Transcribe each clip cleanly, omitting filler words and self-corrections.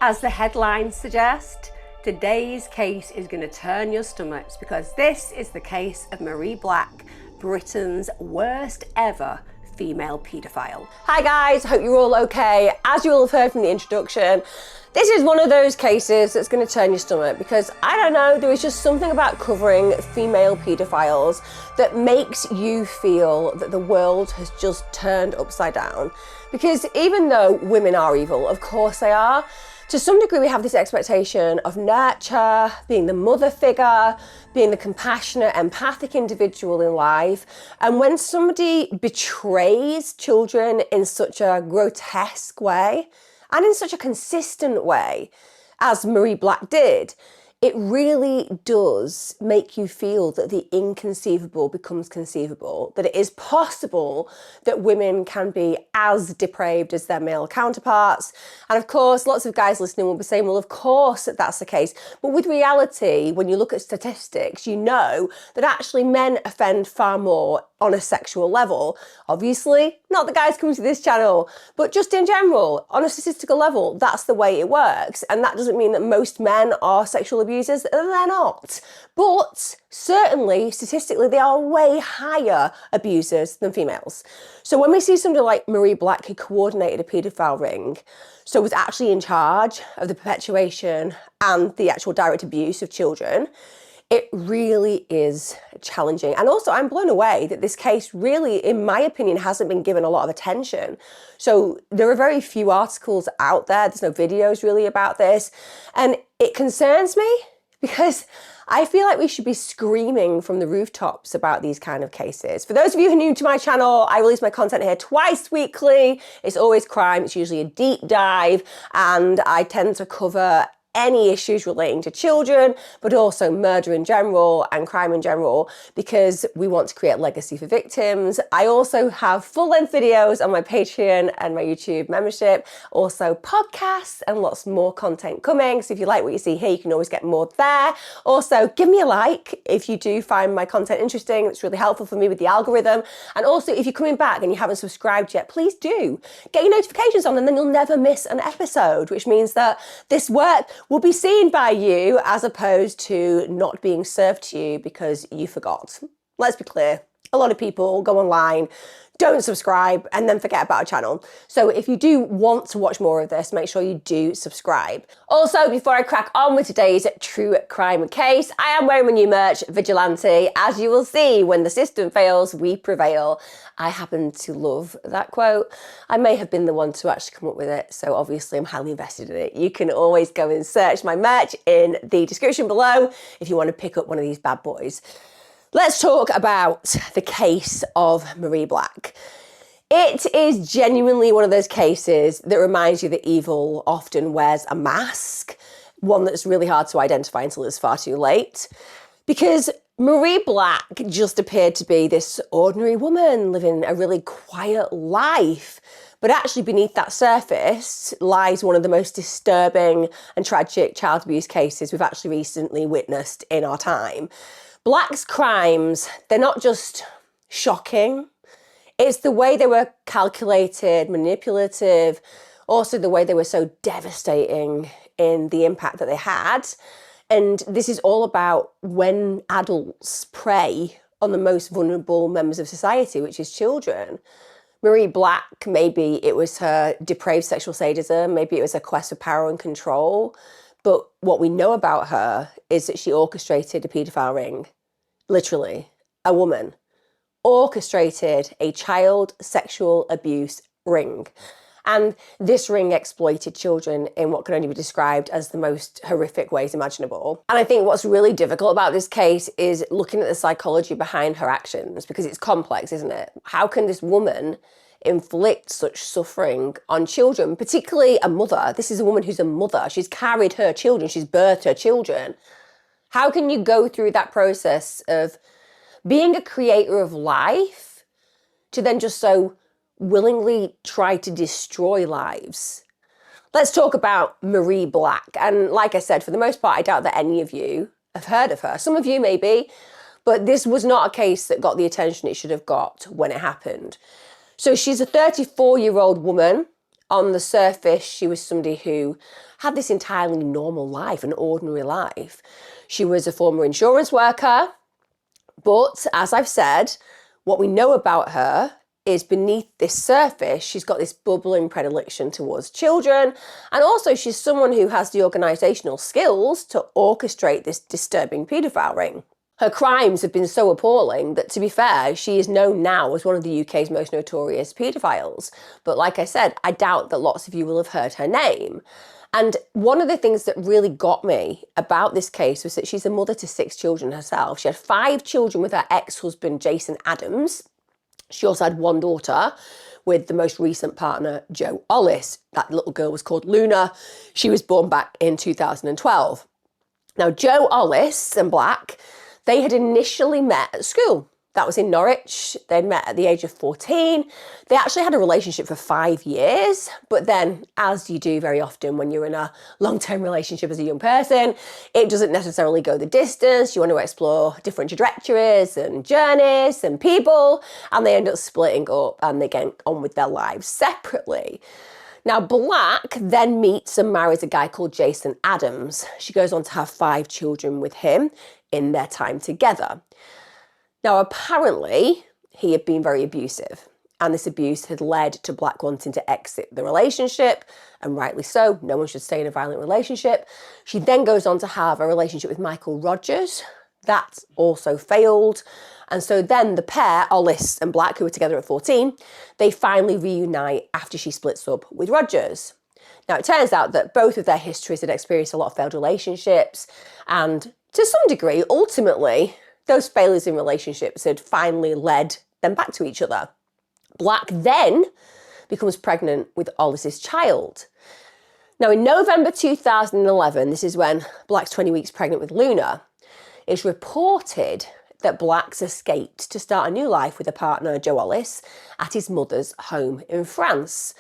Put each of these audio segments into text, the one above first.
As the headlines suggest, today's case is going to turn your stomachs because this is the case of Marie Black, Britain's worst ever female paedophile. Hi guys, hope you're all okay. As you all have heard from the introduction, this is one of those cases that's going to turn your stomach because, I don't know, there is just something about covering female paedophiles that makes you feel that the world has just turned upside down. Because even though women are evil, of course they are, to some degree we have this expectation of nurture, being the mother figure, being the compassionate, empathic individual in life. And when somebody betrays children in such a grotesque way, and in such a consistent way, as Marie Black did, it really does make you feel that the inconceivable becomes conceivable, that it is possible that women can be as depraved as their male counterparts. And of course, lots of guys listening will be saying, well, of course that's the case. But with reality, when you look at statistics, you know that actually men offend far more on a sexual level. Obviously, not the guys coming to this channel, but just in general, on a statistical level, that's the way it works. And that doesn't mean that most men are sexual abusers, they're not. But certainly, statistically, they are way higher abusers than females. So when we see somebody like Marie Black who coordinated a paedophile ring, so was actually in charge of the perpetuation and the actual direct abuse of children, it really is challenging. And also I'm blown away that this case really, in my opinion, hasn't been given a lot of attention. So there are very few articles out there. There's no videos really about this. And it concerns me because I feel like we should be screaming from the rooftops about these kind of cases. For those of you who are new to my channel, I release my content here twice weekly. It's always crime. It's usually a deep dive. And I tend to cover any issues relating to children, but also murder in general and crime in general, because we want to create legacy for victims. I also have full-length videos on my Patreon and my YouTube membership, also podcasts and lots more content coming. So if you like what you see here, you can always get more there. Also, give me a like if you do find my content interesting. It's really helpful for me with the algorithm. And also, if you're coming back and you haven't subscribed yet, please do. Get your notifications on and then you'll never miss an episode, which means that this work will be seen by you as opposed to not being served to you because you forgot. Let's be clear, a lot of people go online, don't subscribe, and then forget about a channel. So if you do want to watch more of this, make sure you do subscribe. Also, before I crack on with today's true crime case, I am wearing my new merch, Vigilante. As you will see, when the system fails, we prevail. I happen to love that quote. I may have been the one to actually come up with it, so obviously I'm highly invested in it. You can always go and search my merch in the description below if you want to pick up one of these bad boys. Let's talk about the case of Marie Black. It is genuinely one of those cases that reminds you that evil often wears a mask, one that's really hard to identify until it's far too late. Because Marie Black just appeared to be this ordinary woman living a really quiet life. But actually beneath that surface lies one of the most disturbing and tragic child abuse cases we've actually recently witnessed in our time. Black's crimes, they're not just shocking, it's the way they were calculated, manipulative, also the way they were so devastating in the impact that they had. And this is all about when adults prey on the most vulnerable members of society, which is children. Marie Black, maybe it was her depraved sexual sadism, maybe it was her quest for power and control. But what we know about her is that she orchestrated a paedophile ring. Literally, a woman orchestrated a child sexual abuse ring. And this ring exploited children in what can only be described as the most horrific ways imaginable. And I think what's really difficult about this case is looking at the psychology behind her actions, because it's complex, isn't it? How can this woman inflict such suffering on children, particularly a mother? This is a woman who's a mother. She's carried her children. She's birthed her children. How can you go through that process of being a creator of life to then just so willingly try to destroy lives? Let's talk about Marie Black. And like I said, for the most part, I doubt that any of you have heard of her. Some of you maybe, but this was not a case that got the attention it should have got when it happened. So she's a 34-year-old woman On the surface, she was somebody who had this entirely normal life, an ordinary life. She was a former insurance worker, but as I've said, what we know about her is beneath this surface, she's got this bubbling predilection towards children. And also she's someone who has the organisational skills to orchestrate this disturbing paedophile ring. Her crimes have been so appalling that, to be fair, she is known now as one of the UK's most notorious paedophiles. But like I said, I doubt that lots of you will have heard her name. And one of the things that really got me about this case was that she's a mother to 6 children herself. She had 5 children with her ex-husband, Jason Adams. She also had 1 daughter with the most recent partner, Joe Ollis. That little girl was called Luna. She was born back in 2012. Now, Joe Ollis and Black, they had initially met at school. That was in Norwich. They'd met at the age of 14. They actually had a relationship for 5 years, but then, as you do very often when you're in a long-term relationship as a young person, it doesn't necessarily go the distance. You want to explore different trajectories and journeys and people, and they end up splitting up and they get on with their lives separately. Now, Black then meets and marries a guy called Jason Adams. She goes on to have 5 children with him in their time together. Now, apparently, he had been very abusive, and this abuse had led to Black wanting to exit the relationship, and rightly so. No one should stay in a violent relationship. She then goes on to have a relationship with Michael Rogers. That also failed. And so then the pair, Ollis and Black, who were together at 14, they finally reunite after she splits up with Rogers. Now, it turns out that both of their histories had experienced a lot of failed relationships, and to some degree, ultimately, those failures in relationships had finally led them back to each other. Black then becomes pregnant with Ollis's child. Now, in November 2011, this is when Black's 20 weeks pregnant with Luna, it's reported that Black's escaped to start a new life with a partner, Joe Ollis, at his mother's home in France.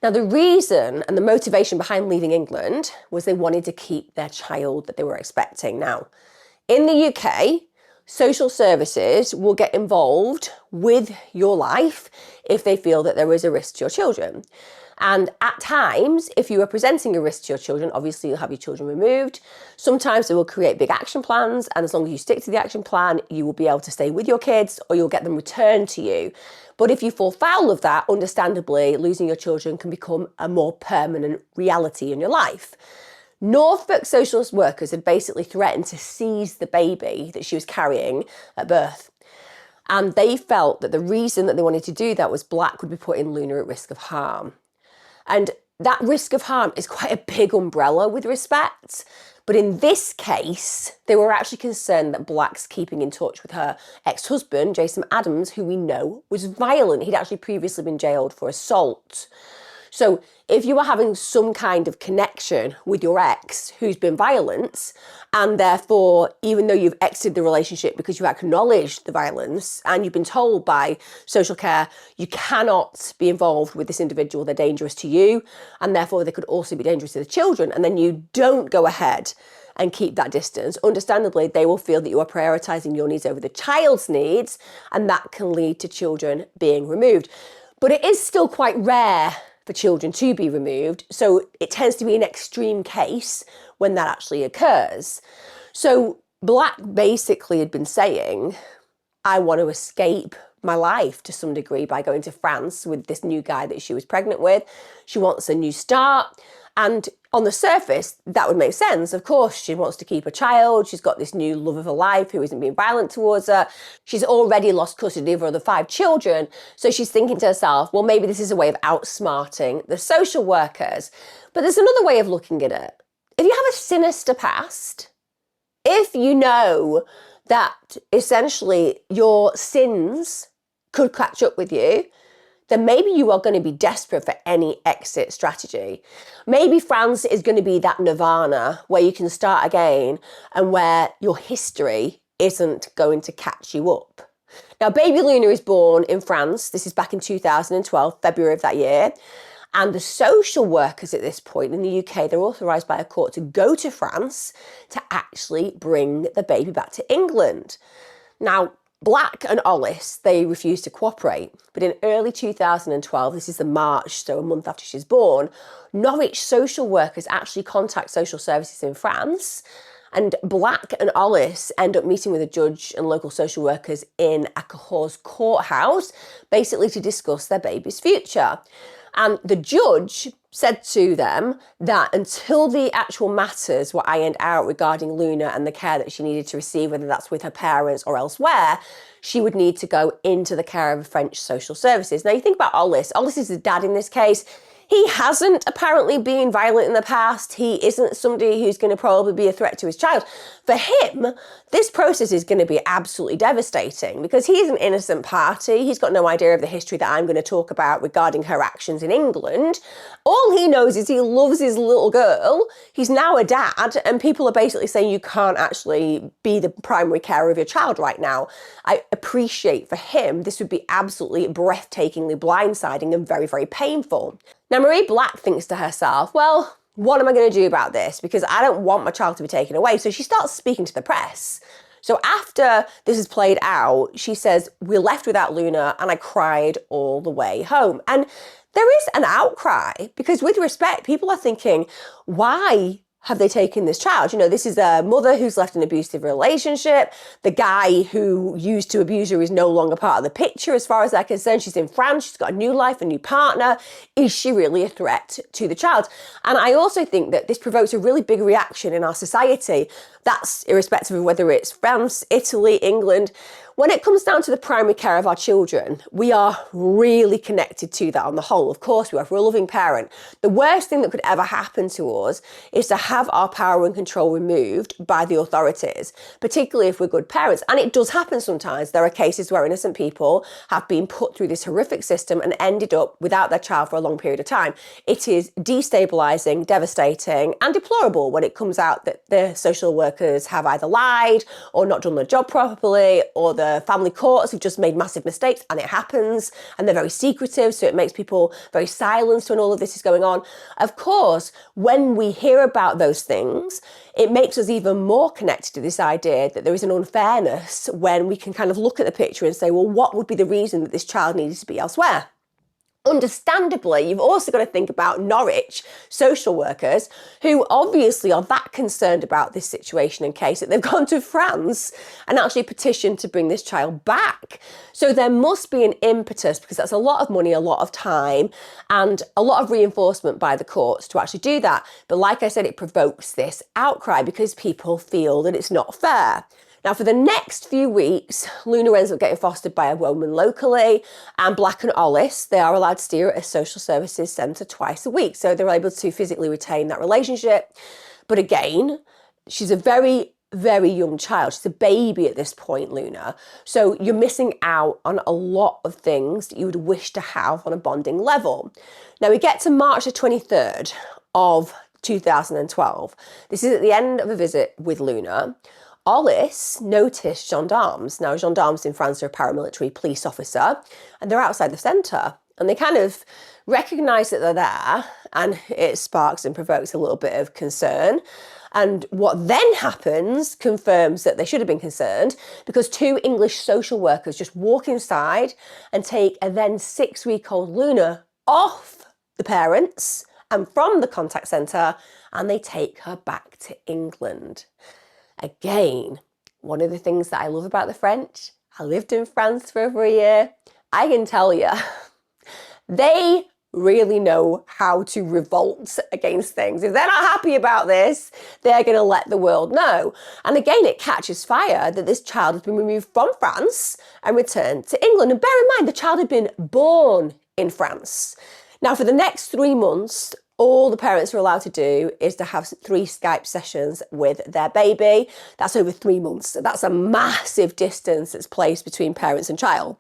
Now, the reason and the motivation behind leaving England was they wanted to keep their child that they were expecting. Now, in the UK, social services will get involved with your life if they feel that there is a risk to your children. And at times, if you are presenting a risk to your children, obviously you'll have your children removed. Sometimes they will create big action plans, and as long as you stick to the action plan, you will be able to stay with your kids or you'll get them returned to you. But if you fall foul of that, understandably, losing your children can become a more permanent reality in your life. Norfolk social workers had basically threatened to seize the baby that she was carrying at birth. And they felt that the reason that they wanted to do that was Black would be putting Luna at risk of harm. And that risk of harm is quite a big umbrella with respect. But in this case, they were actually concerned that Black's keeping in touch with her ex-husband, Jason Adams, who we know was violent. He'd actually previously been jailed for assault. So if you are having some kind of connection with your ex who's been violent, and therefore, even though you've exited the relationship because you acknowledged the violence and you've been told by social care you cannot be involved with this individual, they're dangerous to you, and therefore they could also be dangerous to the children, and then you don't go ahead and keep that distance, understandably, they will feel that you are prioritising your needs over the child's needs, and that can lead to children being removed. But it is still quite rare for children to be removed, so it tends to be an extreme case when that actually occurs. So Black basically had been saying, I want to escape my life to some degree by going to France with this new guy that she was pregnant with. She wants a new start. And on the surface, that would make sense. Of course, she wants to keep a child. She's got this new love of her life who isn't being violent towards her. She's already lost custody of her other 5 children. So she's thinking to herself, well, maybe this is a way of outsmarting the social workers. But there's another way of looking at it. If you have a sinister past, if you know that essentially your sins could catch up with you, then maybe you are going to be desperate for any exit strategy. Maybe France is going to be that nirvana where you can start again and where your history isn't going to catch you up. Now, baby Luna is born in France. This is back in 2012, February of that year. And the social workers at this point in the UK, they're authorised by a court to go to France to actually bring the baby back to England. Now, Black and Ollis, they refused to cooperate. But in early 2012, this is the March, so a month after she's born, Norwich social workers actually contact social services in France. And Black and Ollis end up meeting with a judge and local social workers in a Cahors courthouse, basically to discuss their baby's future. And the judge said to them that until the actual matters were ironed out regarding Luna and the care that she needed to receive, whether that's with her parents or elsewhere, she would need to go into the care of French social services. Now, you think about Ollis. Ollis is the dad in this case. He hasn't apparently been violent in the past. He isn't somebody who's going to probably be a threat to his child. For him, this process is going to be absolutely devastating because he's an innocent party. He's got no idea of the history that I'm going to talk about regarding her actions in England. All he knows is he loves his little girl. He's now a dad, and people are basically saying you can't actually be the primary carer of your child right now. I appreciate for him, this would be absolutely breathtakingly blindsiding and very, very painful. Now, Marie Black thinks to herself, well, what am I going to do about this? Because I don't want my child to be taken away. So she starts speaking to the press. So after this is played out, she says, we're left without Luna and I cried all the way home. And there is an outcry because with respect, people are thinking, why have they taken this child? You know, this is a mother who's left an abusive relationship. The guy who used to abuse her is no longer part of the picture as far as they're concerned. She's in France, she's got a new life, a new partner. Is she really a threat to the child? And I also think that this provokes a really big reaction in our society. That's irrespective of whether it's France, Italy, England. When it comes down to the primary care of our children, we are really connected to that on the whole. Of course we are, if we're a loving parent. The worst thing that could ever happen to us is to have our power and control removed by the authorities, particularly if we're good parents. And it does happen sometimes. There are cases where innocent people have been put through this horrific system and ended up without their child for a long period of time. It is destabilising, devastating, and deplorable when it comes out that the social workers have either lied or not done their job properly, or the family courts have just made massive mistakes, and it happens, and they're very secretive, so it makes people very silenced when all of this is going on. Of course, when we hear about those things, it makes us even more connected to this idea that there is an unfairness when we can kind of look at the picture and say, well, what would be the reason that this child needed to be elsewhere? Understandably, you've also got to think about Norwich social workers who obviously are that concerned about this situation and case that they've gone to France and actually petitioned to bring this child back. So there must be an impetus, because that's a lot of money, a lot of time, and a lot of reinforcement by the courts to actually do that. But like I said, it provokes this outcry because people feel that it's not fair. Now, for the next few weeks, Luna ends up getting fostered by a woman locally, and Black and Ollis, they are allowed to stay at a social services centre twice a week, so they're able to physically retain that relationship. But again, she's a very, very young child. She's a baby at this point, Luna. So you're missing out on a lot of things that you would wish to have on a bonding level. Now, we get to March the 23rd of 2012. This is at the end of a visit with Luna. Ollis noticed gendarmes. Now, gendarmes in France are a paramilitary police officer, and they're outside the centre. And they kind of recognise that they're there, and it sparks and provokes a little bit of concern. And what then happens confirms that they should have been concerned, because two English social workers just walk inside and take a then 6-week-old Luna off the parents and from the contact centre, and they take her back to England. Again, one of the things that I love about the French, I lived in France for over a year, I can tell you, they really know how to revolt against things. If they're not happy about this, they're going to let the world know. And again, it catches fire that this child has been removed from France and returned to England. And bear in mind, the child had been born in France. Now, for the next 3 months, all the parents are allowed to do is to have 3 Skype sessions with their baby. That's over 3 months. That's a massive distance that's placed between parents and child.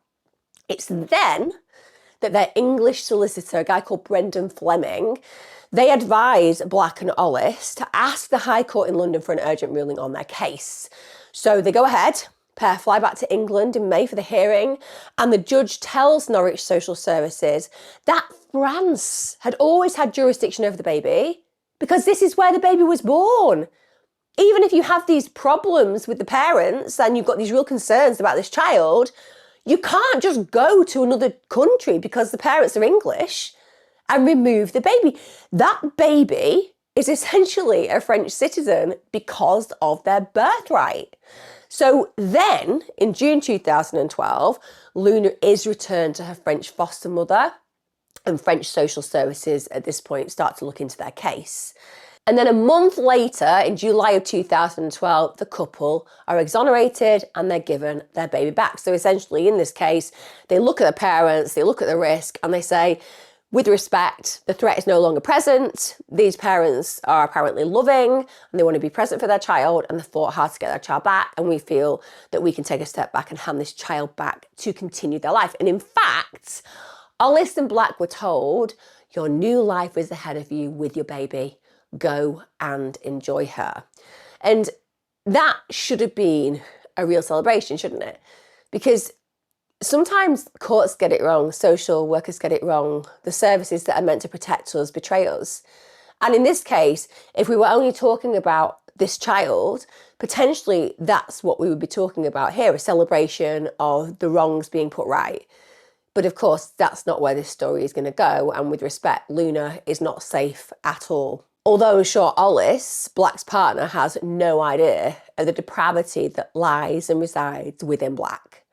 It's then that their English solicitor, a guy called Brendan Fleming, they advise Black and Ollis to ask the High Court in London for an urgent ruling on their case. So they go ahead, pair fly back to England in May for the hearing, and the judge tells Norwich Social Services that France had always had jurisdiction over the baby because this is where the baby was born. even if you have these problems with the parents and you've got these real concerns about this child, you can't just go to another country because the parents are English and remove the baby. That baby is essentially a French citizen because of their birthright. So then, in June 2012, Luna is returned to her French foster mother, and French social services at this point start to look into their case. And then a month later, in July of 2012, the couple are exonerated and they're given their baby back. So essentially, in this case, they look at the parents, they look at the risk, and they say, with respect, the threat is no longer present. These parents are apparently loving and they want to be present for their child, and they fought hard to get their child back. And we feel that we can take a step back and hand this child back to continue their life. And in fact, Ollis and Black were told, your new life is ahead of you with your baby. Go and enjoy her. And that should have been a real celebration, shouldn't it? Because sometimes courts get it wrong, social workers get it wrong, the services that are meant to protect us betray us. And in this case, if we were only talking about this child, potentially that's what we would be talking about here, a celebration of the wrongs being put right. But of course, that's not where this story is going to go. And with respect, Luna is not safe at all. Although I'm sure Ollis, Black's partner, has no idea of the depravity that lies and resides within Black.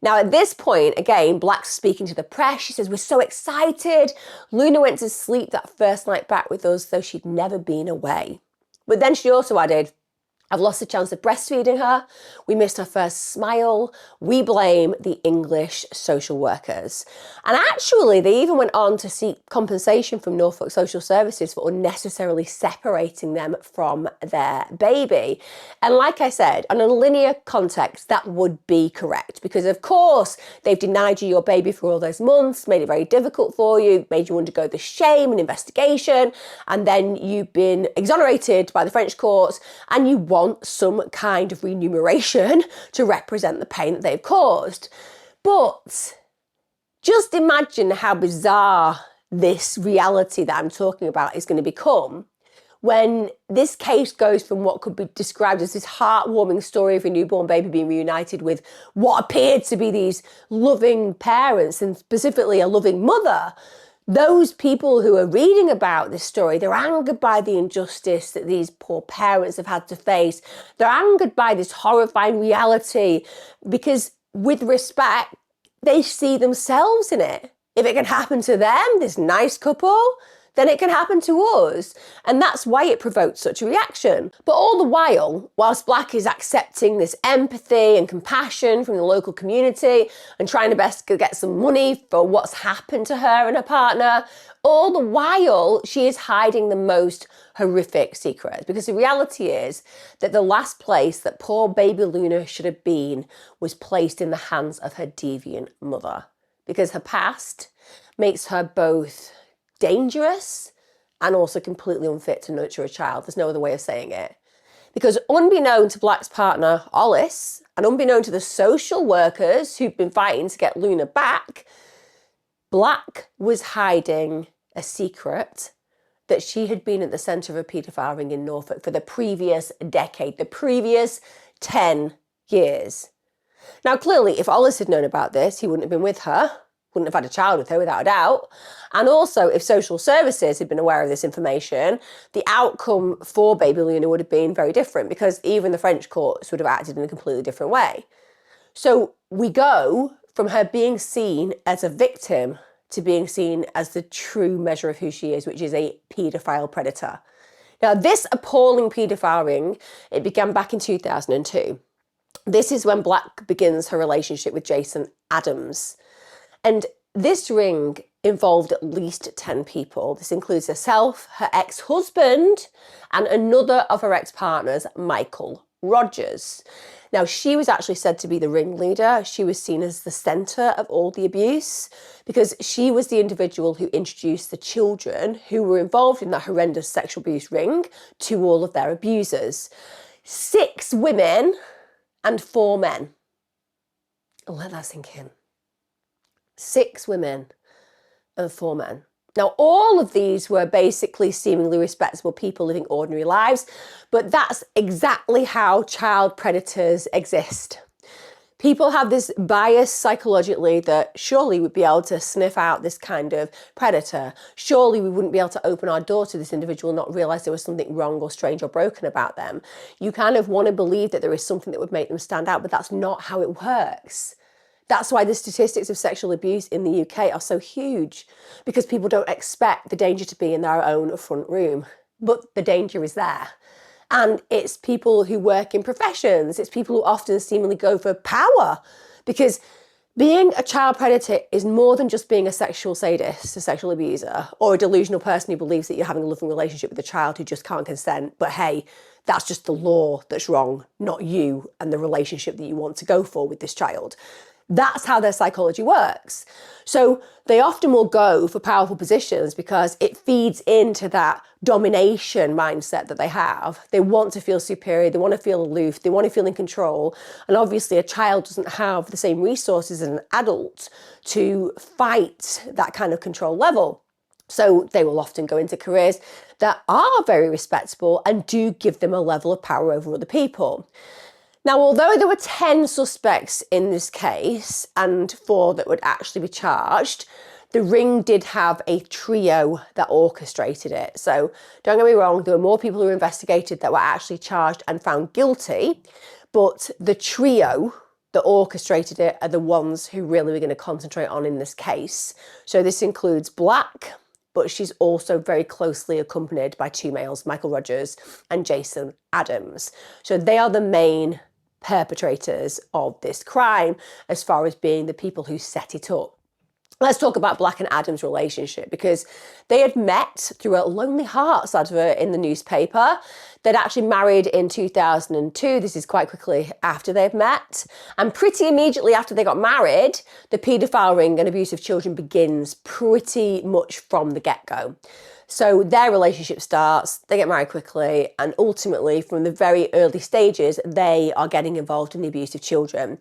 Now, at this point, again, Black's speaking to the press. She says, we're so excited. Luna went to sleep that first night back with us, though she'd never been away. But then she also added, I've lost the chance of breastfeeding her. We missed her first smile. We blame the English social workers. And actually, they even went on to seek compensation from Norfolk Social Services for unnecessarily separating them from their baby. And like I said, on a linear context, that would be correct. Because of course, they've denied you your baby for all those months, made it very difficult for you, made you undergo the shame and investigation, and then you've been exonerated by the French courts, and you want some kind of remuneration to represent the pain that they've caused. But just imagine how bizarre this reality that I'm talking about is going to become when this case goes from what could be described as this heartwarming story of a newborn baby being reunited with what appeared to be these loving parents, and specifically a loving mother. Those people who are reading about this story, they're angered by the injustice that these poor parents have had to face. They're angered by this horrifying reality because, with respect, they see themselves in it. If it can happen to them, this nice couple, then it can happen to us. And that's why it provoked such a reaction. But all the while, whilst Black is accepting this empathy and compassion from the local community and trying to best get some money for what's happened to her and her partner, all the while she is hiding the most horrific secrets. Because the reality is that the last place that poor baby Luna should have been was placed in the hands of her deviant mother. Because her past makes her both dangerous and also completely unfit to nurture a child. There's no other way of saying it. Because unbeknown to Black's partner, Ollis, and unbeknown to the social workers who've been fighting to get Luna back, Black was hiding a secret that she had been at the centre of a paedophile ring in Norfolk for the previous decade, the previous 10 years. Now, clearly, if Ollis had known about this, he wouldn't have been with her, wouldn't have had a child with her without a doubt. And also, if social services had been aware of this information, the outcome for baby Luna would have been very different, because even the French courts would have acted in a completely different way. So we go from her being seen as a victim to being seen as the true measure of who she is, which is a paedophile predator. Now, this appalling paedophile ring, it began back in 2002. This is when Black begins her relationship with Jason Adams. And this ring involved at least 10 people. This includes herself, her ex-husband, and another of her ex-partners, Michael Rogers. Now, she was actually said to be the ringleader. She was seen as the centre of all the abuse because she was the individual who introduced the children who were involved in that horrendous sexual abuse ring to all of their abusers. 6 women and 4 men. Let that sink in. 6 women and 4 men. Now, all of these were basically seemingly respectable people living ordinary lives, but that's exactly how child predators exist. People have this bias psychologically that surely we'd be able to sniff out this kind of predator. Surely we wouldn't be able to open our door to this individual and not realise there was something wrong or strange or broken about them. You kind of want to believe that there is something that would make them stand out, but that's not how it works. That's why the statistics of sexual abuse in the UK are so huge, because people don't expect the danger to be in their own front room. But the danger is there. And it's people who work in professions, it's people who often seemingly go for power, because being a child predator is more than just being a sexual sadist, a sexual abuser, or a delusional person who believes that you're having a loving relationship with a child who just can't consent. But hey, that's just the law that's wrong, not you and the relationship that you want to go for with this child. That's how their psychology works. So they often will go for powerful positions because it feeds into that domination mindset that they have. They want to feel superior, they want to feel aloof, they want to feel in control. And obviously a child doesn't have the same resources as an adult to fight that kind of control level. So they will often go into careers that are very respectable and do give them a level of power over other people. Now, although there were 10 suspects in this case and 4 that would actually be charged, the ring did have a trio that orchestrated it. So don't get me wrong, there were more people who were investigated that were actually charged and found guilty, but the trio that orchestrated it are the ones who really we're going to concentrate on in this case. So this includes Black, but she's also very closely accompanied by 2 males, Michael Rogers and Jason Adams. So they are the main perpetrators of this crime as far as being the people who set it up. Let's talk about Black and Adams' relationship, because they had met through a Lonely Hearts advert in the newspaper. They'd actually married in 2002. This is quite quickly after they've met. And pretty immediately after they got married, the paedophile ring and abuse of children begins pretty much from the get-go. So their relationship starts, they get married quickly, and ultimately from the very early stages, they are getting involved in the abuse of children.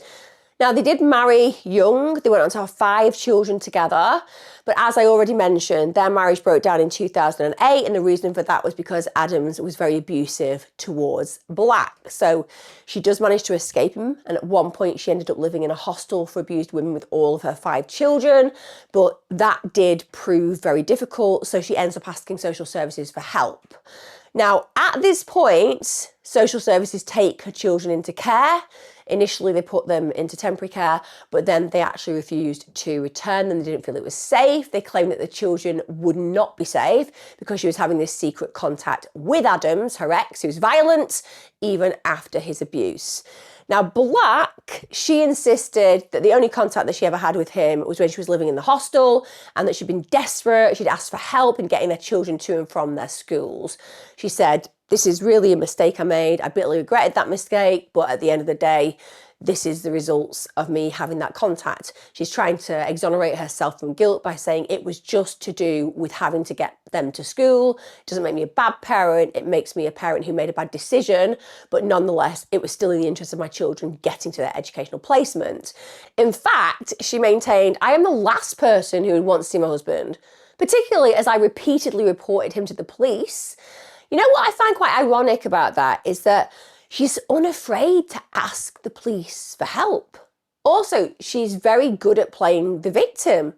Now, they did marry young. They went on to have 5 children together. But as I already mentioned, their marriage broke down in 2008. And the reason for that was because Adams was very abusive towards Black. So she does manage to escape him. And at one point, she ended up living in a hostel for abused women with all of her 5 children. But that did prove very difficult. So she ends up asking social services for help. Now, at this point, social services take her children into care. Initially, they put them into temporary care, but then they actually refused to return them. They didn't feel it was safe. They claimed that the children would not be safe because she was having this secret contact with Adams, her ex, who's violent, even after his abuse. Now, Black, she insisted that the only contact that she ever had with him was when she was living in the hostel, and that she'd been desperate. She'd asked for help in getting their children to and from their schools. She said, "This is really a mistake I made. I bitterly regretted that mistake, but at the end of the day, this is the results of me having that contact." She's trying to exonerate herself from guilt by saying it was just to do with having to get them to school. It doesn't make me a bad parent. It makes me a parent who made a bad decision, but nonetheless, it was still in the interest of my children getting to their educational placement. In fact, she maintained, "I am the last person who would want to see my husband, particularly as I repeatedly reported him to the police." You know what I find quite ironic about that is that she's unafraid to ask the police for help. Also, she's very good at playing the victim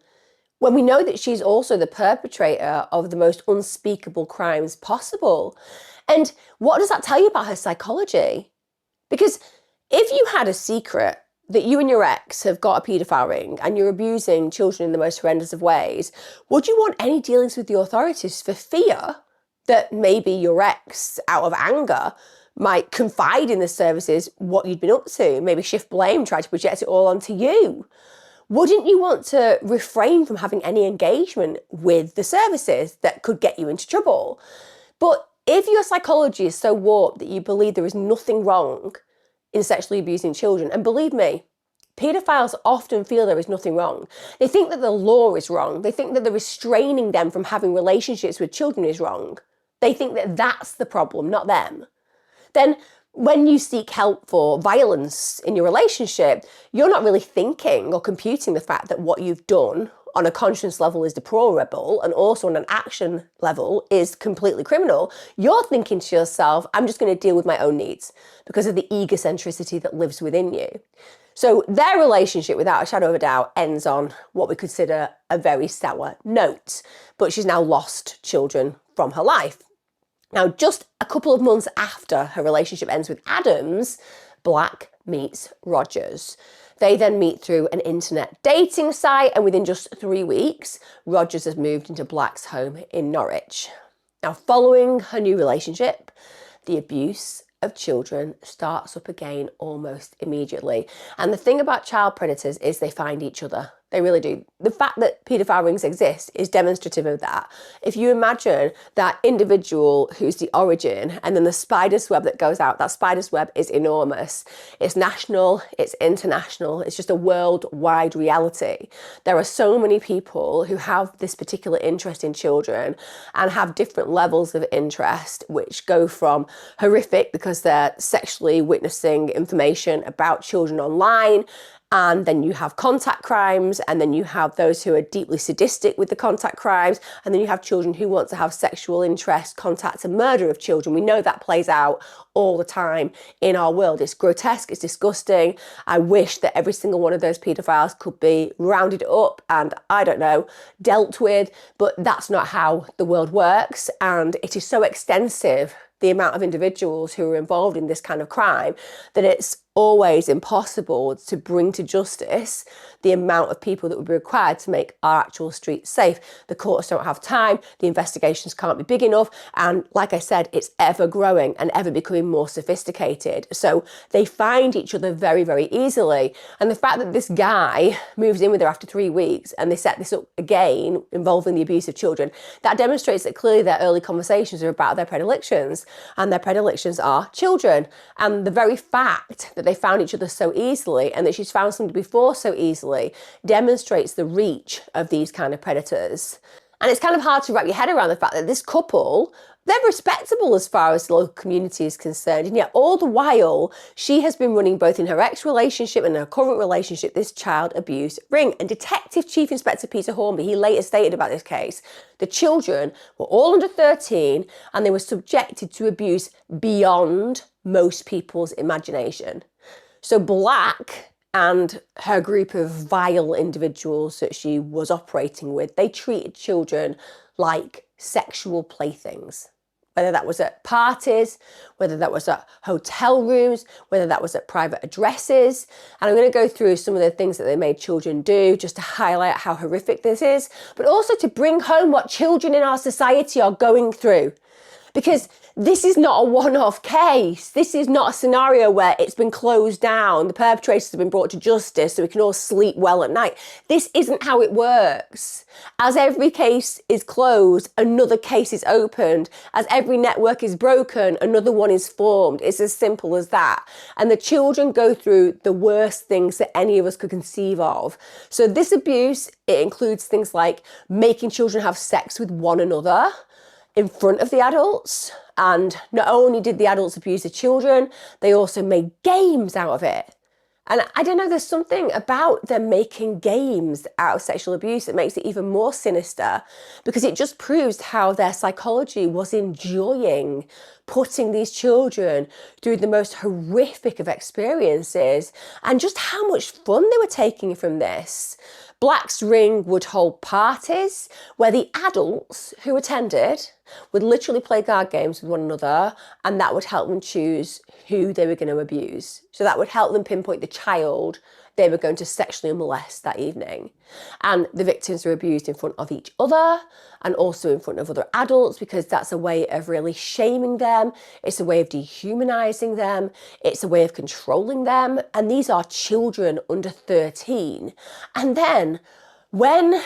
when we know that she's also the perpetrator of the most unspeakable crimes possible. And what does that tell you about her psychology? Because if you had a secret that you and your ex have got a paedophile ring and you're abusing children in the most horrendous of ways, would you want any dealings with the authorities for fear that maybe your ex, out of anger, might confide in the services what you'd been up to, maybe shift blame, try to project it all onto you? Wouldn't you want to refrain from having any engagement with the services that could get you into trouble? But if your psychology is so warped that you believe there is nothing wrong in sexually abusing children, and believe me, paedophiles often feel there is nothing wrong. They think that the law is wrong. They think that the restraining them from having relationships with children is wrong. They think that that's the problem, not them. Then when you seek help for violence in your relationship, you're not really thinking or computing the fact that what you've done on a conscience level is deplorable and also on an action level is completely criminal, you're thinking to yourself, I'm just going to deal with my own needs because of the egocentricity that lives within you. So their relationship, without a shadow of a doubt, ends on what we consider a very sour note. But she's now lost children from her life. Now, just a couple of months after her relationship ends with Adams, Black meets Rogers. They then meet through an internet dating site, and within just 3 weeks, Rogers has moved into Black's home in Norwich. Now, following her new relationship, the abuse of children starts up again almost immediately. And the thing about child predators is they find each other. They really do. The fact that paedophile rings exist is demonstrative of that. If you imagine that individual who's the origin and then the spider's web that goes out, that spider's web is enormous. It's national, it's international, it's just a worldwide reality. There are so many people who have this particular interest in children and have different levels of interest, which go from horrific because they're sexually witnessing information about children online, and then you have contact crimes, and then you have those who are deeply sadistic with the contact crimes, and then you have children who want to have sexual interest, contact and murder of children. We know that plays out all the time in our world. It's grotesque, it's disgusting. I wish that every single one of those paedophiles could be rounded up and, I don't know, dealt with, but that's not how the world works, and it is so extensive, the amount of individuals who are involved in this kind of crime, that it's always impossible to bring to justice the amount of people that would be required to make our actual streets safe. The courts don't have time, the investigations can't be big enough, and like I said, it's ever growing and ever becoming more sophisticated. So they find each other very, very easily. And the fact that this guy moves in with her after 3 weeks and they set this up again involving the abuse of children, that demonstrates that clearly their early conversations are about their predilections, and their predilections are children. And the very fact that they found each other so easily and that she's found somebody before so easily demonstrates the reach of these kind of predators. And it's kind of hard to wrap your head around the fact that this couple, they're respectable as far as the local community is concerned, and yet all the while she has been running, both in her ex-relationship and her current relationship, this child abuse ring. And Detective Chief Inspector Peter Hornby, he later stated about this case, the children were all under 13 and they were subjected to abuse beyond most people's imagination. So Black and her group of vile individuals that she was operating with, they treated children like sexual playthings. Whether that was at parties, whether that was at hotel rooms, whether that was at private addresses. And I'm going to go through some of the things that they made children do just to highlight how horrific this is, but also to bring home what children in our society are going through. Because this is not a one-off case. This is not a scenario where it's been closed down, the perpetrators have been brought to justice so we can all sleep well at night. This isn't how it works. As every case is closed, another case is opened. As every network is broken, another one is formed. It's as simple as that. And the children go through the worst things that any of us could conceive of. So this abuse, it includes things like making children have sex with one another in front of the adults. And not only did the adults abuse the children, they also made games out of it. And I don't know, there's something about them making games out of sexual abuse that makes it even more sinister, because it just proves how their psychology was enjoying putting these children through the most horrific of experiences and just how much fun they were taking from this. Black's ring would hold parties where the adults who attended would literally play card games with one another, and that would help them choose who they were going to abuse. So that would help them pinpoint the child they were going to sexually molest that evening. And the victims were abused in front of each other and also in front of other adults, because that's a way of really shaming them. It's a way of dehumanizing them. It's a way of controlling them. And these are children under 13. And then when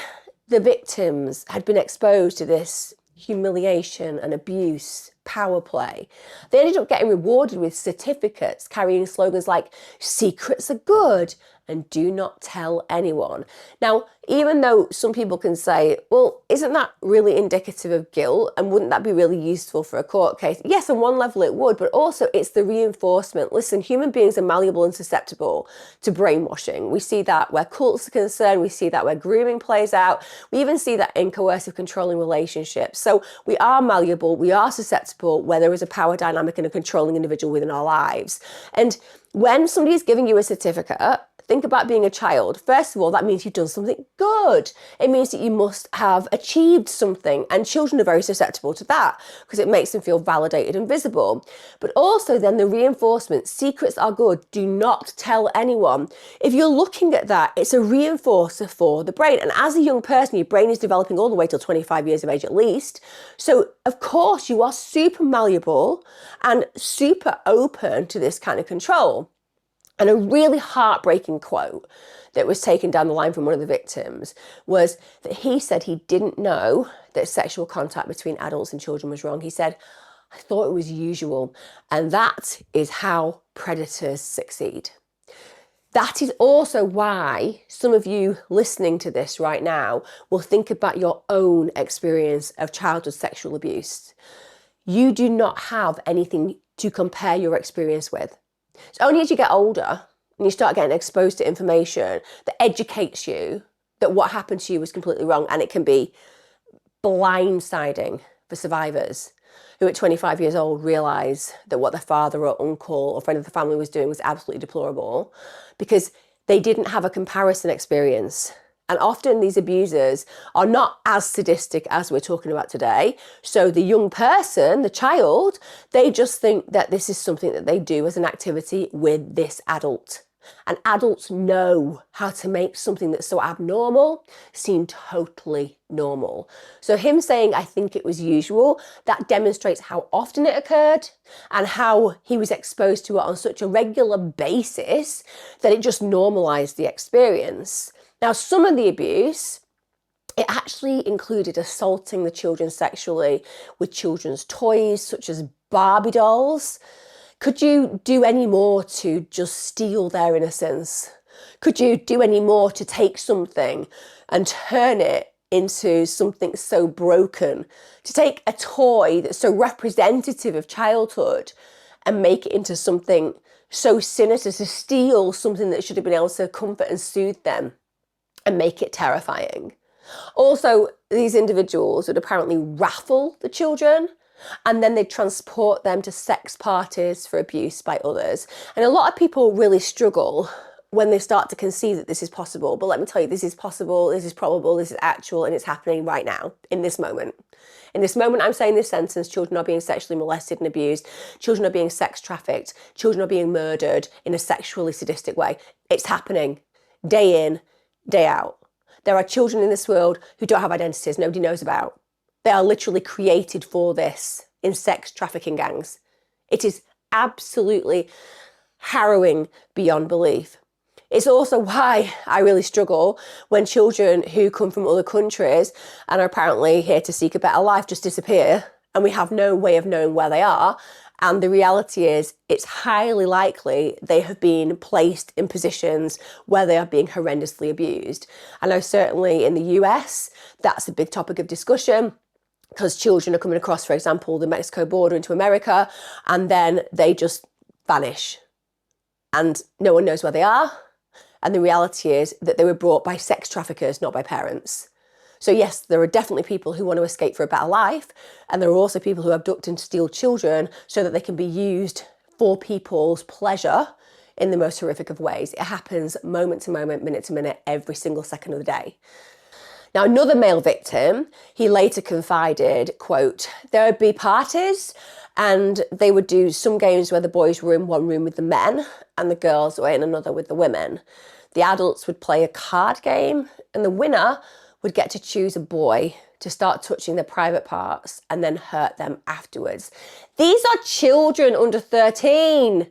the victims had been exposed to this humiliation and abuse, power play, they ended up getting rewarded with certificates carrying slogans like "secrets are good" and do not tell anyone. Now, even though some people can say, well, isn't that really indicative of guilt? And wouldn't that be really useful for a court case? Yes, on one level it would, but also it's the reinforcement. Listen, human beings are malleable and susceptible to brainwashing. We see that where cults are concerned. We see that where grooming plays out. We even see that in coercive controlling relationships. So we are malleable, we are susceptible where there is a power dynamic and a controlling individual within our lives. And when somebody is giving you a certificate, think about being a child. First of all, that means you've done something good. It means that you must have achieved something. And children are very susceptible to that because it makes them feel validated and visible. But also then the reinforcement, secrets are good. Do not tell anyone. If you're looking at that, it's a reinforcer for the brain. And as a young person, your brain is developing all the way till 25 years of age at least. So of course you are super malleable and super open to this kind of control. And a really heartbreaking quote that was taken down the line from one of the victims was that he said he didn't know that sexual contact between adults and children was wrong. He said, I thought it was usual. And that is how predators succeed. That is also why some of you listening to this right now will think about your own experience of childhood sexual abuse. You do not have anything to compare your experience with. It's only as you get older and you start getting exposed to information that educates you that what happened to you was completely wrong, and it can be blindsiding for survivors who at 25 years old realise that what their father or uncle or friend of the family was doing was absolutely deplorable because they didn't have a comparison experience. And often these abusers are not as sadistic as we're talking about today. So the young person, the child, they just think that this is something that they do as an activity with this adult. And adults know how to make something that's so abnormal seem totally normal. So him saying, I think it was usual, that demonstrates how often it occurred and how he was exposed to it on such a regular basis that it just normalized the experience. Now, some of the abuse, it actually included assaulting the children sexually with children's toys, such as Barbie dolls. Could you do any more to just steal their innocence? Could you do any more to take something and turn it into something so broken? To take a toy that's so representative of childhood and make it into something so sinister, to steal something that should have been able to comfort and soothe them and make it terrifying. Also, these individuals would apparently raffle the children and then they'd transport them to sex parties for abuse by others. And a lot of people really struggle when they start to conceive that this is possible. But let me tell you, this is possible, this is probable, this is actual, and it's happening right now, in this moment. In this moment, I'm saying this sentence, children are being sexually molested and abused, children are being sex trafficked, children are being murdered in a sexually sadistic way. It's happening day in, day out. There are children in this world who don't have identities nobody knows about. They are literally created for this in sex trafficking gangs. It is absolutely harrowing beyond belief. It's also why I really struggle when children who come from other countries and are apparently here to seek a better life just disappear and we have no way of knowing where they are. And the reality is it's highly likely they have been placed in positions where they are being horrendously abused. I know certainly in the US, that's a big topic of discussion because children are coming across, for example, the Mexico border into America, and then they just vanish and no one knows where they are. And the reality is that they were brought by sex traffickers, not by parents. So yes, there are definitely people who want to escape for a better life. And there are also people who abduct and steal children so that they can be used for people's pleasure in the most horrific of ways. It happens moment to moment, minute to minute, every single second of the day. Now, another male victim, he later confided, quote, there would be parties and they would do some games where the boys were in one room with the men and the girls were in another with the women. The adults would play a card game and the winner would get to choose a boy to start touching their private parts and then hurt them afterwards. These are children under 13.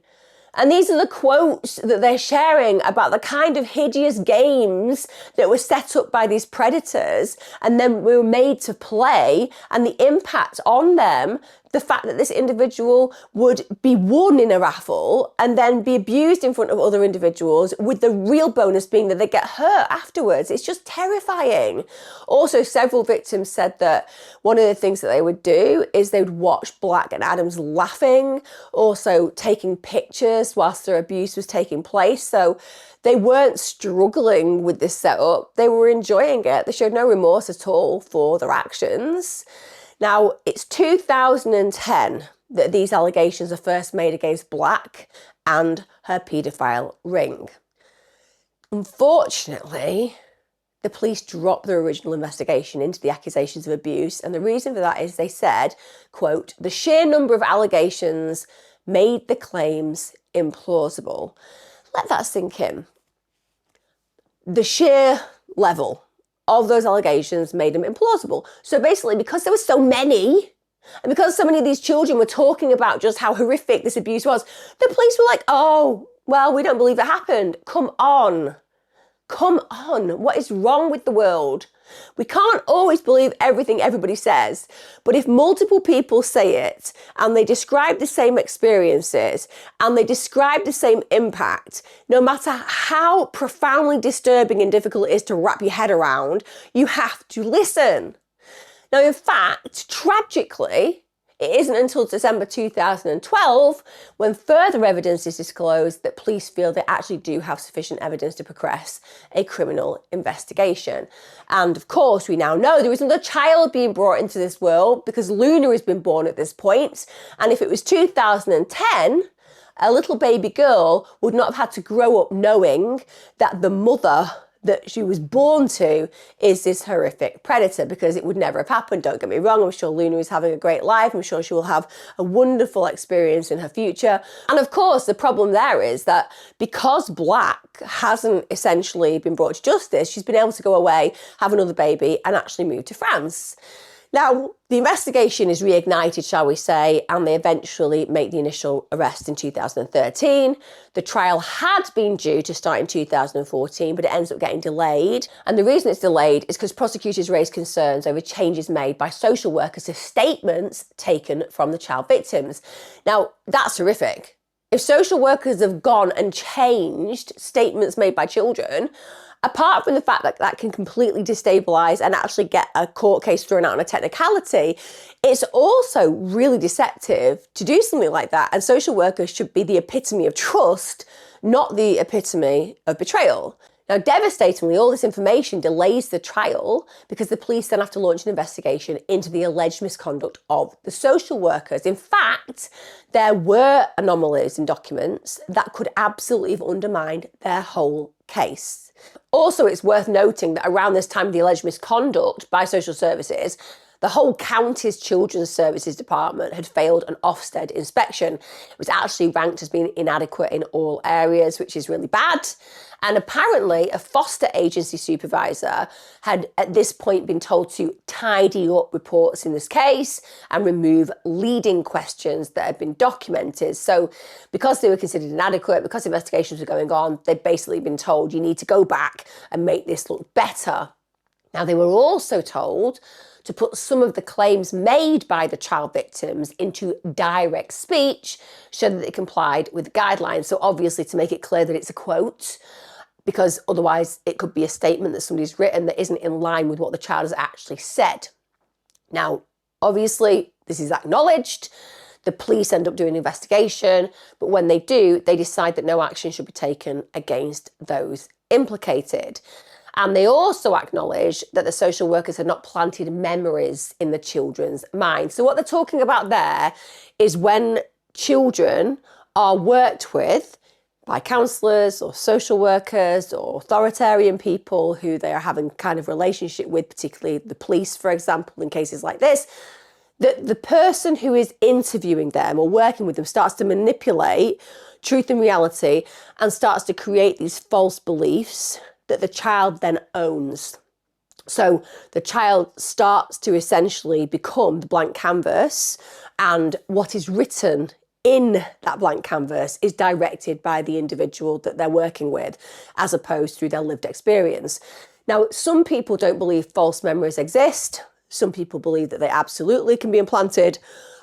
And these are the quotes that they're sharing about the kind of hideous games that were set up by these predators and then were made to play and the impact on them the fact that this individual would be won in a raffle and then be abused in front of other individuals, with the real bonus being that they get hurt afterwards. It's just terrifying. Also, several victims said that one of the things that they would do is they would watch Black and Adams laughing, also taking pictures whilst their abuse was taking place. So they weren't struggling with this setup, they were enjoying it. They showed no remorse at all for their actions. Now, it's 2010 that these allegations are first made against Black and her paedophile ring. Unfortunately, the police dropped their original investigation into the accusations of abuse, and the reason for that is they said, quote, "The sheer number of allegations made the claims implausible." Let that sink in. The sheer level of those allegations made them implausible. So basically, because there were so many, and because so many of these children were talking about just how horrific this abuse was, the police were like, oh, well, we don't believe it happened. Come on. Come on. What is wrong with the world? We can't always believe everything everybody says, but if multiple people say it and they describe the same experiences and they describe the same impact, no matter how profoundly disturbing and difficult it is to wrap your head around, you have to listen. Now, in fact, tragically, it isn't until December 2012 when further evidence is disclosed that police feel they actually do have sufficient evidence to progress a criminal investigation. And of course, we now know there is another child being brought into this world because Luna has been born at this point. And if it was 2010, a little baby girl would not have had to grow up knowing that the mother that she was born to is this horrific predator, because it would never have happened. Don't get me wrong, I'm sure Luna is having a great life. I'm sure she will have a wonderful experience in her future. And of course, the problem there is that because Black hasn't essentially been brought to justice, she's been able to go away, have another baby, and actually move to France. Now, the investigation is reignited, shall we say, and they eventually make the initial arrest in 2013. The trial had been due to start in 2014, but it ends up getting delayed. And the reason it's delayed is because prosecutors raised concerns over changes made by social workers to statements taken from the child victims. Now, that's horrific. If social workers have gone and changed statements made by children, apart from the fact that that can completely destabilise and actually get a court case thrown out on a technicality, it's also really deceptive to do something like that. And social workers should be the epitome of trust, not the epitome of betrayal. Now, devastatingly, all this information delays the trial because the police then have to launch an investigation into the alleged misconduct of the social workers. In fact, there were anomalies in documents that could absolutely have undermined their whole case. Also, it's worth noting that around this time of the alleged misconduct by social services, the whole county's children's services department had failed an Ofsted inspection. It was actually ranked as being inadequate in all areas, which is really bad. And apparently a foster agency supervisor had at this point been told to tidy up reports in this case and remove leading questions that had been documented. So because they were considered inadequate, because investigations were going on, they'd basically been told, you need to go back and make this look better. Now, they were also told to put some of the claims made by the child victims into direct speech so that they complied with the guidelines. So obviously to make it clear that it's a quote, because otherwise it could be a statement that somebody's written that isn't in line with what the child has actually said. Now, obviously this is acknowledged. The police end up doing an investigation, but when they do, they decide that no action should be taken against those implicated. And they also acknowledge that the social workers had not planted memories in the children's minds. So what they're talking about there is when children are worked with by counsellors or social workers or authoritarian people who they are having kind of relationship with, particularly the police, for example, in cases like this, that the person who is interviewing them or working with them starts to manipulate truth and reality and starts to create these false beliefs that the child then owns. So the child starts to essentially become the blank canvas, and what is written in that blank canvas is directed by the individual that they're working with, as opposed through their lived experience. Now, some people don't believe false memories exist. Some people believe that they absolutely can be implanted.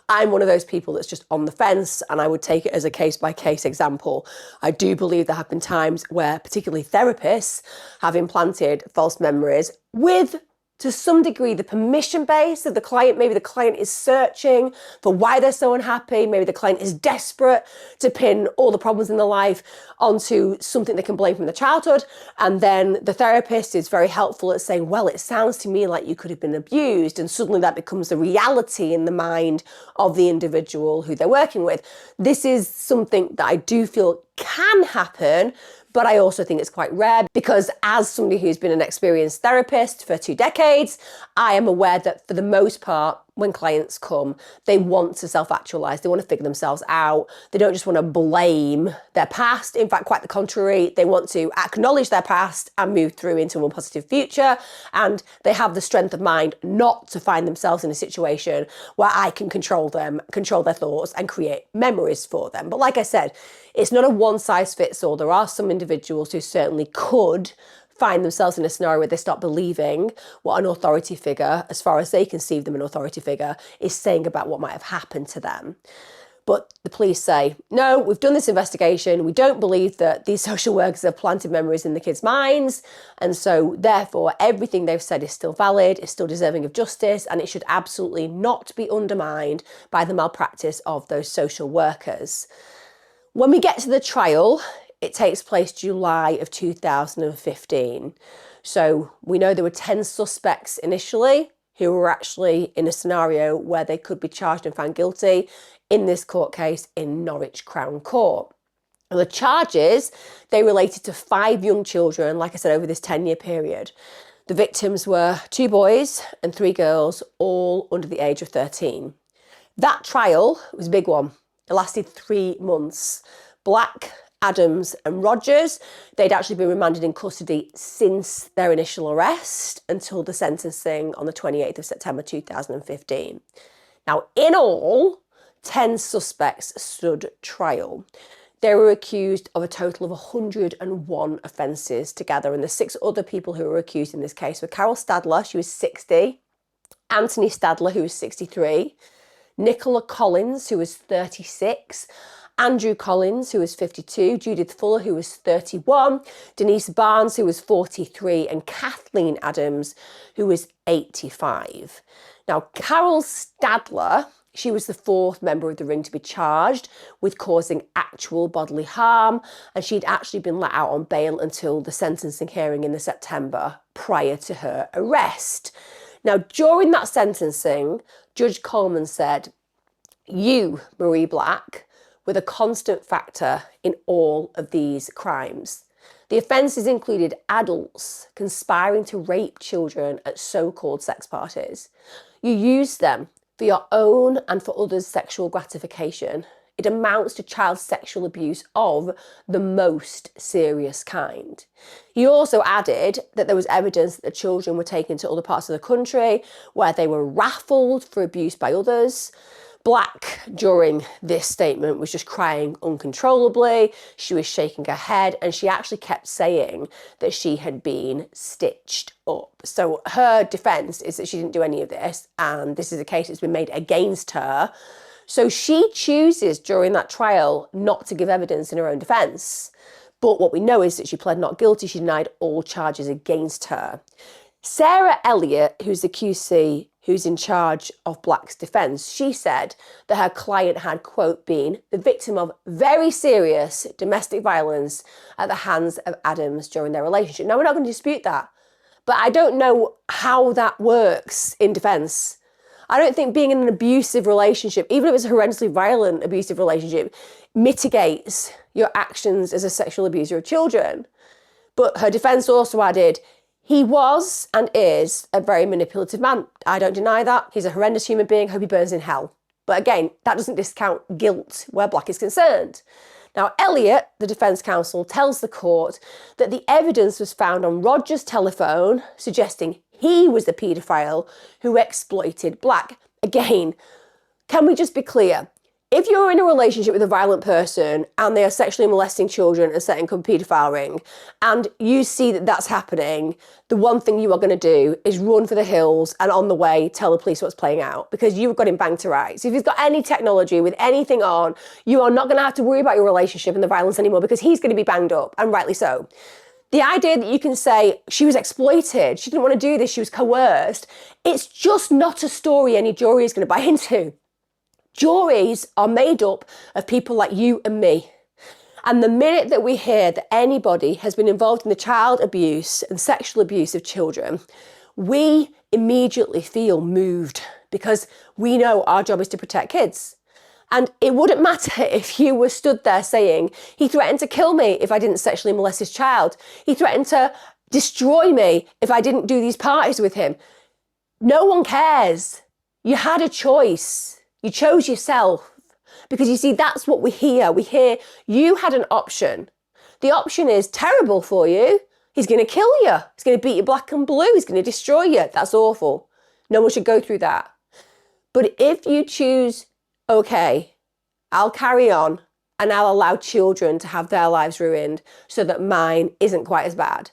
I'm one of those people that's just on the fence, and I would take it as a case-by-case example. I do believe there have been times where particularly therapists have implanted false memories with, to some degree, the permission base of the client. Maybe the client is searching for why they're so unhappy. Maybe the client is desperate to pin all the problems in their life onto something they can blame from their childhood. And then the therapist is very helpful at saying, well, it sounds to me like you could have been abused. And suddenly that becomes a reality in the mind of the individual who they're working with. This is something that I do feel can happen, but I also think it's quite rare, because as somebody who's been an experienced therapist for 2 decades, I am aware that for the most part, when clients come, they want to self-actualize. They want to figure themselves out. They don't just want to blame their past. In fact, quite the contrary. They want to acknowledge their past and move through into a more positive future. And they have the strength of mind not to find themselves in a situation where I can control them, control their thoughts, and create memories for them. But like I said, it's not a one-size-fits-all. There are some individuals who certainly could find themselves in a scenario where they start believing what an authority figure, as far as they conceive them an authority figure, is saying about what might have happened to them. But the police say, no, we've done this investigation. We don't believe that these social workers have planted memories in the kids' minds. And so therefore, everything they've said is still valid, is still deserving of justice, and it should absolutely not be undermined by the malpractice of those social workers. When we get to the trial, it takes place July of 2015. So we know there were 10 suspects initially who were actually in a scenario where they could be charged and found guilty in this court case in Norwich Crown Court. And the charges, they related to 5 young children, like I said, over this 10-year period. The victims were 2 boys and 3 girls, all under the age of 13. That trial was a big one. It lasted 3 months. Black, Adams and Rogers, they'd actually been remanded in custody since their initial arrest until the sentencing on the 28th of September 2015. Now, in all, 10 suspects stood trial. They were accused of a total of 101 offences together, and the 6 other people who were accused in this case were Carol Stadler, she was 60, Anthony Stadler, who was 63, Nicola Collins, who was 36, Andrew Collins, who was 52, Judith Fuller, who was 31, Denise Barnes, who was 43, and Kathleen Adams, who was 85. Now, Carol Stadler, she was the 4th member of the ring to be charged with causing actual bodily harm, and she'd actually been let out on bail until the sentencing hearing in the September prior to her arrest. Now, during that sentencing, Judge Coleman said, "You, Marie Black, were the constant factor in all of these crimes. The offences included adults conspiring to rape children at so-called sex parties. You used them for your own and for others' sexual gratification. It amounts to child sexual abuse of the most serious kind." He also added that there was evidence that the children were taken to other parts of the country where they were raffled for abuse by others. Black, during this statement, was just crying uncontrollably. She was shaking her head, and she actually kept saying that she had been stitched up. So her defence is that she didn't do any of this, and this is a case that's been made against her. So she chooses during that trial not to give evidence in her own defence. But what we know is that she pled not guilty. She denied all charges against her. Sarah Elliott, who's the QC who's in charge of Black's defence, she said that her client had, quote, been the victim of very serious domestic violence at the hands of Adams during their relationship. Now, we're not going to dispute that, but I don't know how that works in defence. I don't think being in an abusive relationship, even if it's a horrendously violent abusive relationship, mitigates your actions as a sexual abuser of children. But her defence also added, he was and is a very manipulative man. I don't deny that. He's a horrendous human being. Hope he burns in hell. But again, that doesn't discount guilt where Black is concerned. Now, Elliott, the defence counsel, tells the court that the evidence was found on Roger's telephone, suggesting he was the paedophile who exploited Black. Again, can we just be clear? If you're in a relationship with a violent person and they are sexually molesting children and setting up a paedophile ring, and you see that that's happening, the one thing you are going to do is run for the hills and on the way tell the police what's playing out, because you've got him banged to rights. If he's got any technology with anything on, you are not going to have to worry about your relationship and the violence anymore, because he's going to be banged up, and rightly so. The idea that you can say she was exploited, she didn't want to do this, she was coerced, it's just not a story any jury is going to buy into. Juries are made up of people like you and me. And the minute that we hear that anybody has been involved in the child abuse and sexual abuse of children, we immediately feel moved, because we know our job is to protect kids. And it wouldn't matter if you were stood there saying, he threatened to kill me if I didn't sexually molest his child. He threatened to destroy me if I didn't do these parties with him. No one cares. You had a choice. You chose yourself. Because you see, that's what we hear. We hear you had an option. The option is terrible for you. He's going to kill you. He's going to beat you black and blue. He's going to destroy you. That's awful. No one should go through that. But if you choose, okay, I'll carry on and I'll allow children to have their lives ruined so that mine isn't quite as bad,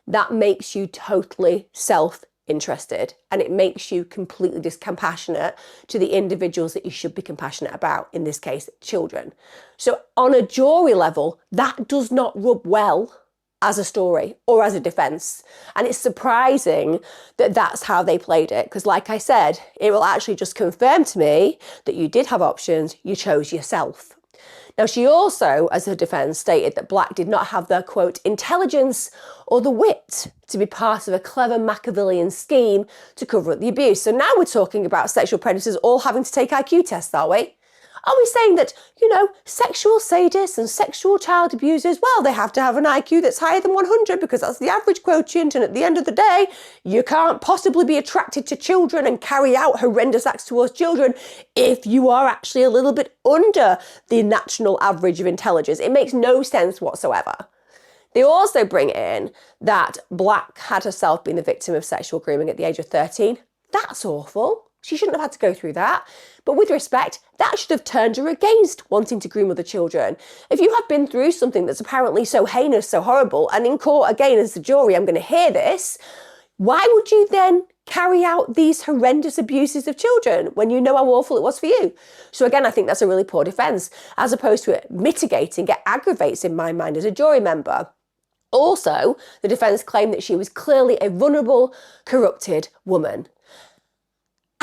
that makes you totally self-interested, and it makes you completely discompassionate to the individuals that you should be compassionate about, in this case, children. So on a jury level, that does not rub well as a story or as a defence. And it's surprising that that's how they played it, because like I said, it will actually just confirm to me that you did have options, you chose yourself. Now, she also, as her defence, stated that Black did not have the, quote, intelligence or the wit to be part of a clever Machiavellian scheme to cover up the abuse. So now we're talking about sexual predators all having to take IQ tests, are we? Are we saying that, sexual sadists and sexual child abusers, well, they have to have an IQ that's higher than 100 because that's the average quotient, and at the end of the day, you can't possibly be attracted to children and carry out horrendous acts towards children if you are actually a little bit under the national average of intelligence? It makes no sense whatsoever. They also bring in that Black had herself been the victim of sexual grooming at the age of 13. That's awful. She shouldn't have had to go through that. But with respect, that should have turned her against wanting to groom other children. If you have been through something that's apparently so heinous, so horrible, and in court again as the jury, I'm going to hear this, why would you then carry out these horrendous abuses of children when you know how awful it was for you? So again, I think that's a really poor defence. As opposed to it mitigating, it aggravates in my mind as a jury member. Also, the defence claimed that she was clearly a vulnerable, corrupted woman.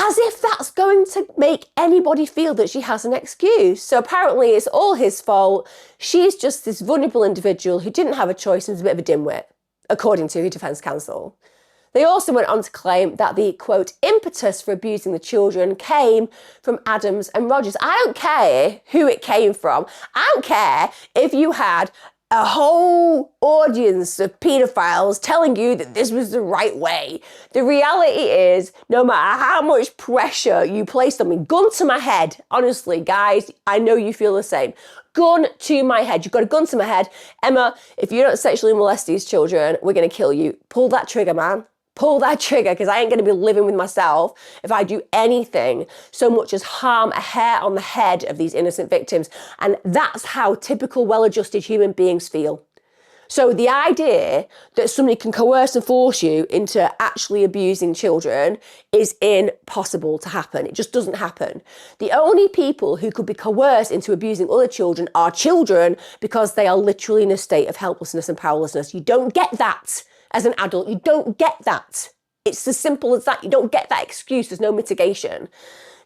As if that's going to make anybody feel that she has an excuse. So apparently it's all his fault. She's just this vulnerable individual who didn't have a choice and is a bit of a dimwit, according to her defence counsel. They also went on to claim that the, quote, impetus for abusing the children came from Adams and Rogers. I don't care who it came from. I don't care if you had a whole audience of paedophiles telling you that this was the right way. The reality is, no matter how much pressure you placed on me, gun to my head, honestly, guys, I know you feel the same. Gun to my head. You've got a gun to my head. Emma, if you don't sexually molest these children, we're going to kill you. Pull that trigger, man. Pull that trigger, because I ain't going to be living with myself if I do anything so much as harm a hair on the head of these innocent victims. And that's how typical well-adjusted human beings feel. So the idea that somebody can coerce and force you into actually abusing children is impossible to happen. It just doesn't happen. The only people who could be coerced into abusing other children are children, because they are literally in a state of helplessness and powerlessness. You don't get that. As an adult, you don't get that. It's as simple as that. You don't get that excuse. There's no mitigation.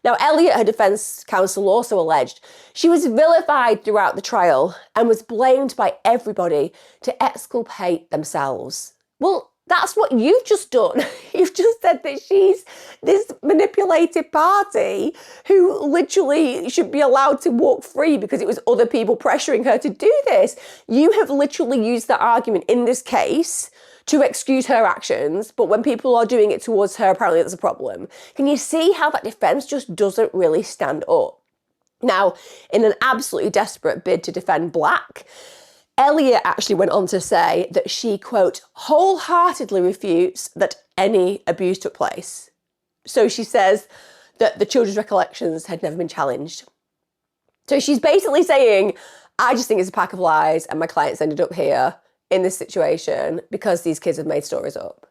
Now, Elliot, her defence counsel, also alleged she was vilified throughout the trial and was blamed by everybody to exculpate themselves. Well, that's what you've just done. You've just said that she's this manipulated party who literally should be allowed to walk free because it was other people pressuring her to do this. You have literally used that argument in this case to excuse her actions, but when people are doing it towards her, apparently that's a problem. Can you see how that defence just doesn't really stand up? Now, in an absolutely desperate bid to defend Black, Elliot actually went on to say that she, quote, wholeheartedly refutes that any abuse took place. So she says that the children's recollections had never been challenged. So she's basically saying, I just think it's a pack of lies and my clients ended up here in this situation because these kids have made stories up.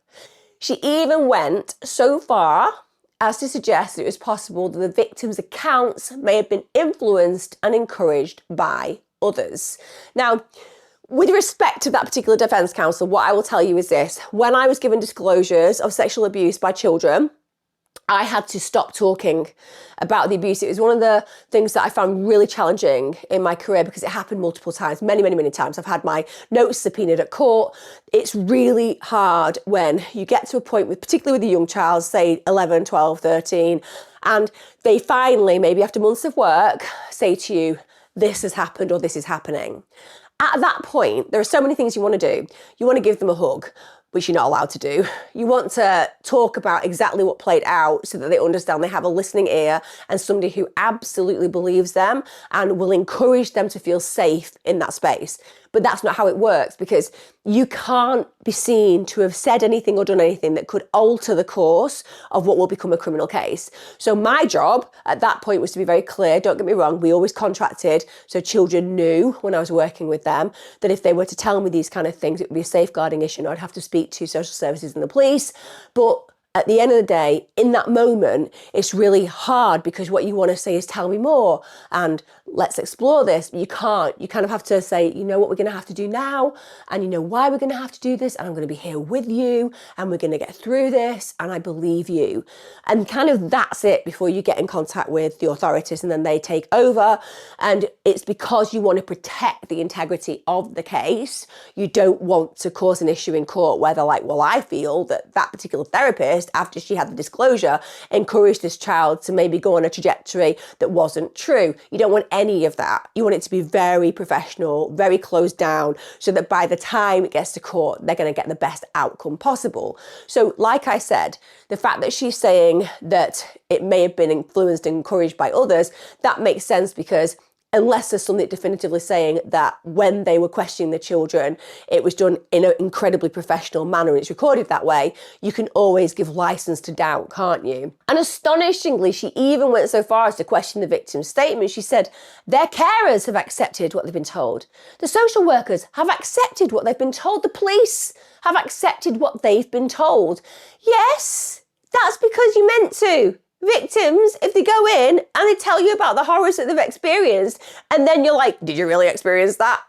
She even went so far as to suggest that it was possible that the victims' accounts may have been influenced and encouraged by others. Now, with respect to that particular defence counsel, what I will tell you is this. When I was given disclosures of sexual abuse by children, I had to stop talking about the abuse. It was one of the things that I found really challenging in my career because it happened multiple times, many times. I've had my notes subpoenaed at court. It's really hard when you get to a point with, particularly with a young child, say 11, 12, 13, and they finally, maybe after months of work, say to you, this has happened or this is happening. At that point, there are so many things you want to do. You want to give them a hug, which you're not allowed to do. You want to talk about exactly what played out so that they understand, they have a listening ear and somebody who absolutely believes them and will encourage them to feel safe in that space. But that's not how it works, because you can't be seen to have said anything or done anything that could alter the course of what will become a criminal case. So my job at that point was to be very clear. Don't get me wrong, we always contracted, so children knew when I was working with them that if they were to tell me these kind of things, it would be a safeguarding issue and I'd have to speak to social services and the police. But at the end of the day, in that moment, it's really hard because what you want to say is tell me more and let's explore this. You can't. You kind of have to say, you know what we're going to have to do now, and you know why we're going to have to do this, and I'm going to be here with you and we're going to get through this and I believe you. And kind of that's it before you get in contact with the authorities and then they take over. And it's because you want to protect the integrity of the case. You don't want to cause an issue in court where they're like, well, I feel that that particular therapist, after she had the disclosure, encouraged this child to maybe go on a trajectory that wasn't true. You don't want any of that. You want it to be very professional, very closed down, so that by the time it gets to court, they're going to get the best outcome possible. So like I said, the fact that she's saying that it may have been influenced and encouraged by others, that makes sense because unless there's something definitively saying that when they were questioning the children, it was done in an incredibly professional manner and it's recorded that way, you can always give license to doubt, can't you? And astonishingly, she even went so far as to question the victim's statement. She said, their carers have accepted what they've been told. The social workers have accepted what they've been told. The police have accepted what they've been told. Yes, that's because you meant to. Victims, if they go in and they tell you about the horrors that they've experienced, and then you're like, did you really experience that?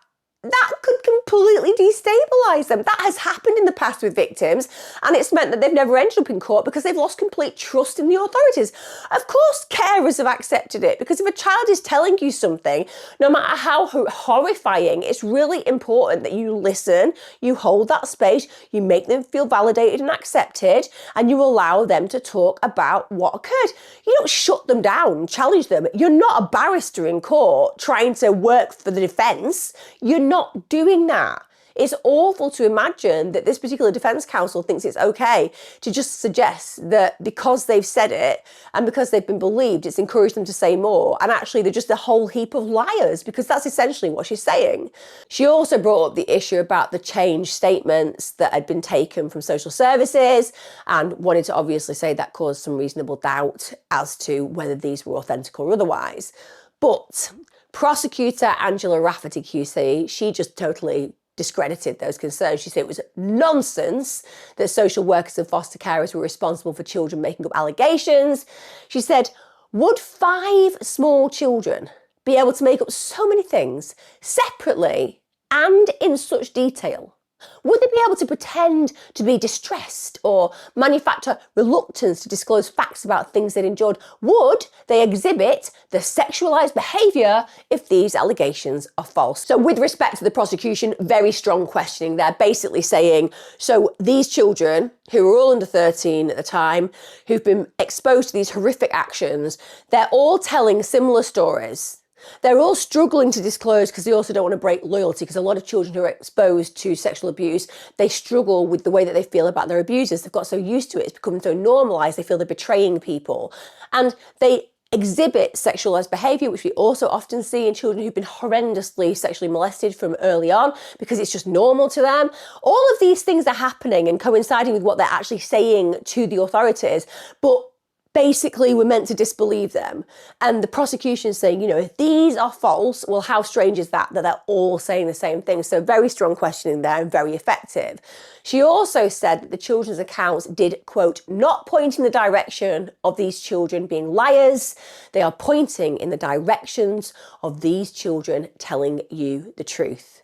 That could completely destabilise them. That has happened in the past with victims, and it's meant that they've never ended up in court because they've lost complete trust in the authorities. Of course, carers have accepted it, because if a child is telling you something, no matter how horrifying, it's really important that you listen, you hold that space, you make them feel validated and accepted, and you allow them to talk about what occurred. You don't shut them down, challenge them. You're not a barrister in court trying to work for the defence. You're not doing that. It's awful to imagine that this particular defence counsel thinks it's okay to just suggest that because they've said it and because they've been believed, it's encouraged them to say more. And actually, they're just a whole heap of liars, because that's essentially what she's saying. She also brought up the issue about the changed statements that had been taken from social services and wanted to obviously say that caused some reasonable doubt as to whether these were authentic or otherwise. But prosecutor Angela Rafferty QC, she just totally discredited those concerns. She said it was nonsense that social workers and foster carers were responsible for children making up allegations. She said, would 5 small children be able to make up so many things separately and in such detail? Would they be able to pretend to be distressed or manufacture reluctance to disclose facts about things they'd endured? Would they exhibit the sexualised behaviour if these allegations are false? So with respect to the prosecution, very strong questioning there, basically saying, so these children, who were all under 13 at the time, who've been exposed to these horrific actions, they're all telling similar stories. They're all struggling to disclose because they also don't want to break loyalty, because a lot of children who are exposed to sexual abuse, they struggle with the way that they feel about their abusers. They've got so used to it, it's become so normalised, they feel they're betraying people. And they exhibit sexualised behaviour, which we also often see in children who've been horrendously sexually molested from early on, because it's just normal to them. All of these things are happening and coinciding with what they're actually saying to the authorities. But basically we're meant to disbelieve them. And the prosecution is saying, if these are false, well, how strange is that they're all saying the same thing? So very strong questioning there and very effective. She also said that the children's accounts did, quote, not point in the direction of these children being liars. They are pointing in the directions of these children telling you the truth.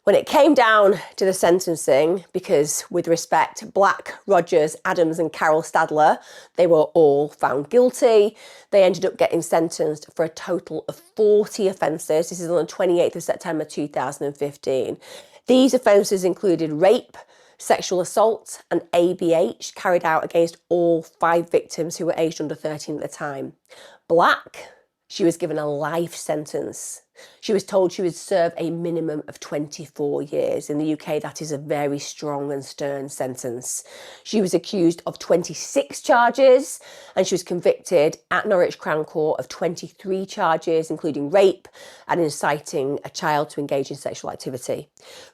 When it came down to the sentencing, because with respect, Black, Rogers, Adams and Carol Stadler, they were all found guilty. They ended up getting sentenced for a total of 40 offences. This is on the 28th of September 2015. These offences included rape, sexual assault and ABH carried out against all 5 victims who were aged under 13 at the time. Black, she was given a life sentence. She was told she would serve a minimum of 24 years. In the UK, that is a very strong and stern sentence. She was accused of 26 charges and she was convicted at Norwich Crown Court of 23 charges, including rape and inciting a child to engage in sexual activity.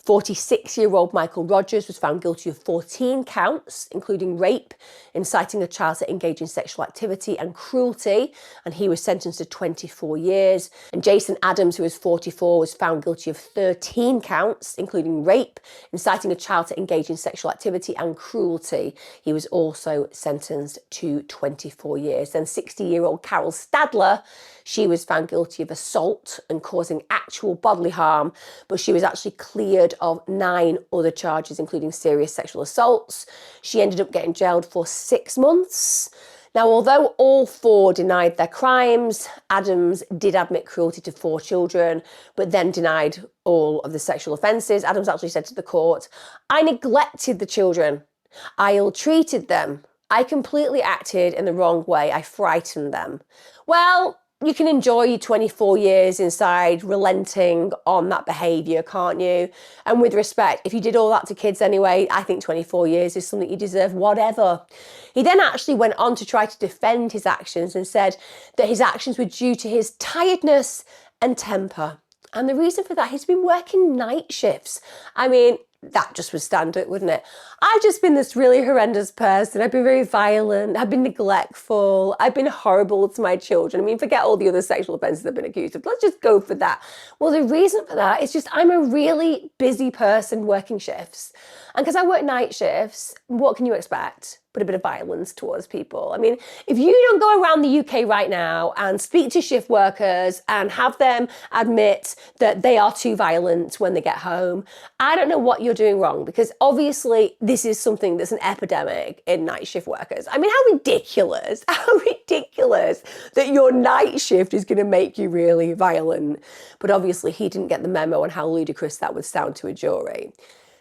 46-year-old Michael Rogers was found guilty of 14 counts, including rape, inciting a child to engage in sexual activity and cruelty, and he was sentenced to 24 years. And Jason Adams, who was 44, was found guilty of 13 counts, including rape, inciting a child to engage in sexual activity and cruelty. He was also sentenced to 24 years. Then 60-year-old Carol Stadler, she was found guilty of assault and causing actual bodily harm, but she was actually cleared of 9 other charges, including serious sexual assaults. She ended up getting jailed for 6 months. Now, although all 4 denied their crimes, Adams did admit cruelty to 4 children, but then denied all of the sexual offences. Adams actually said to the court, "I neglected the children. I ill-treated them. I completely acted in the wrong way. I frightened them." Well, you can enjoy your 24 years inside relenting on that behaviour, can't you? And with respect, if you did all that to kids anyway, I think 24 years is something you deserve, whatever. He then actually went on to try to defend his actions and said that his actions were due to his tiredness and temper. And the reason for that, he's been working night shifts. I mean, that just would stand it, wouldn't it? I've just been this really horrendous person. I've been very violent. I've been neglectful. I've been horrible to my children. I mean, forget all the other sexual offences I've been accused of. Let's just go for that. Well, the reason for that is just I'm a really busy person working shifts. And because I work night shifts, what can you expect? But a bit of violence towards people. I mean, if you don't go around the UK right now and speak to shift workers and have them admit that they are too violent when they get home, I don't know what you're doing wrong, because obviously this is something that's an epidemic in night shift workers. I mean, how ridiculous that your night shift is going to make you really violent. But obviously he didn't get the memo on how ludicrous that would sound to a jury.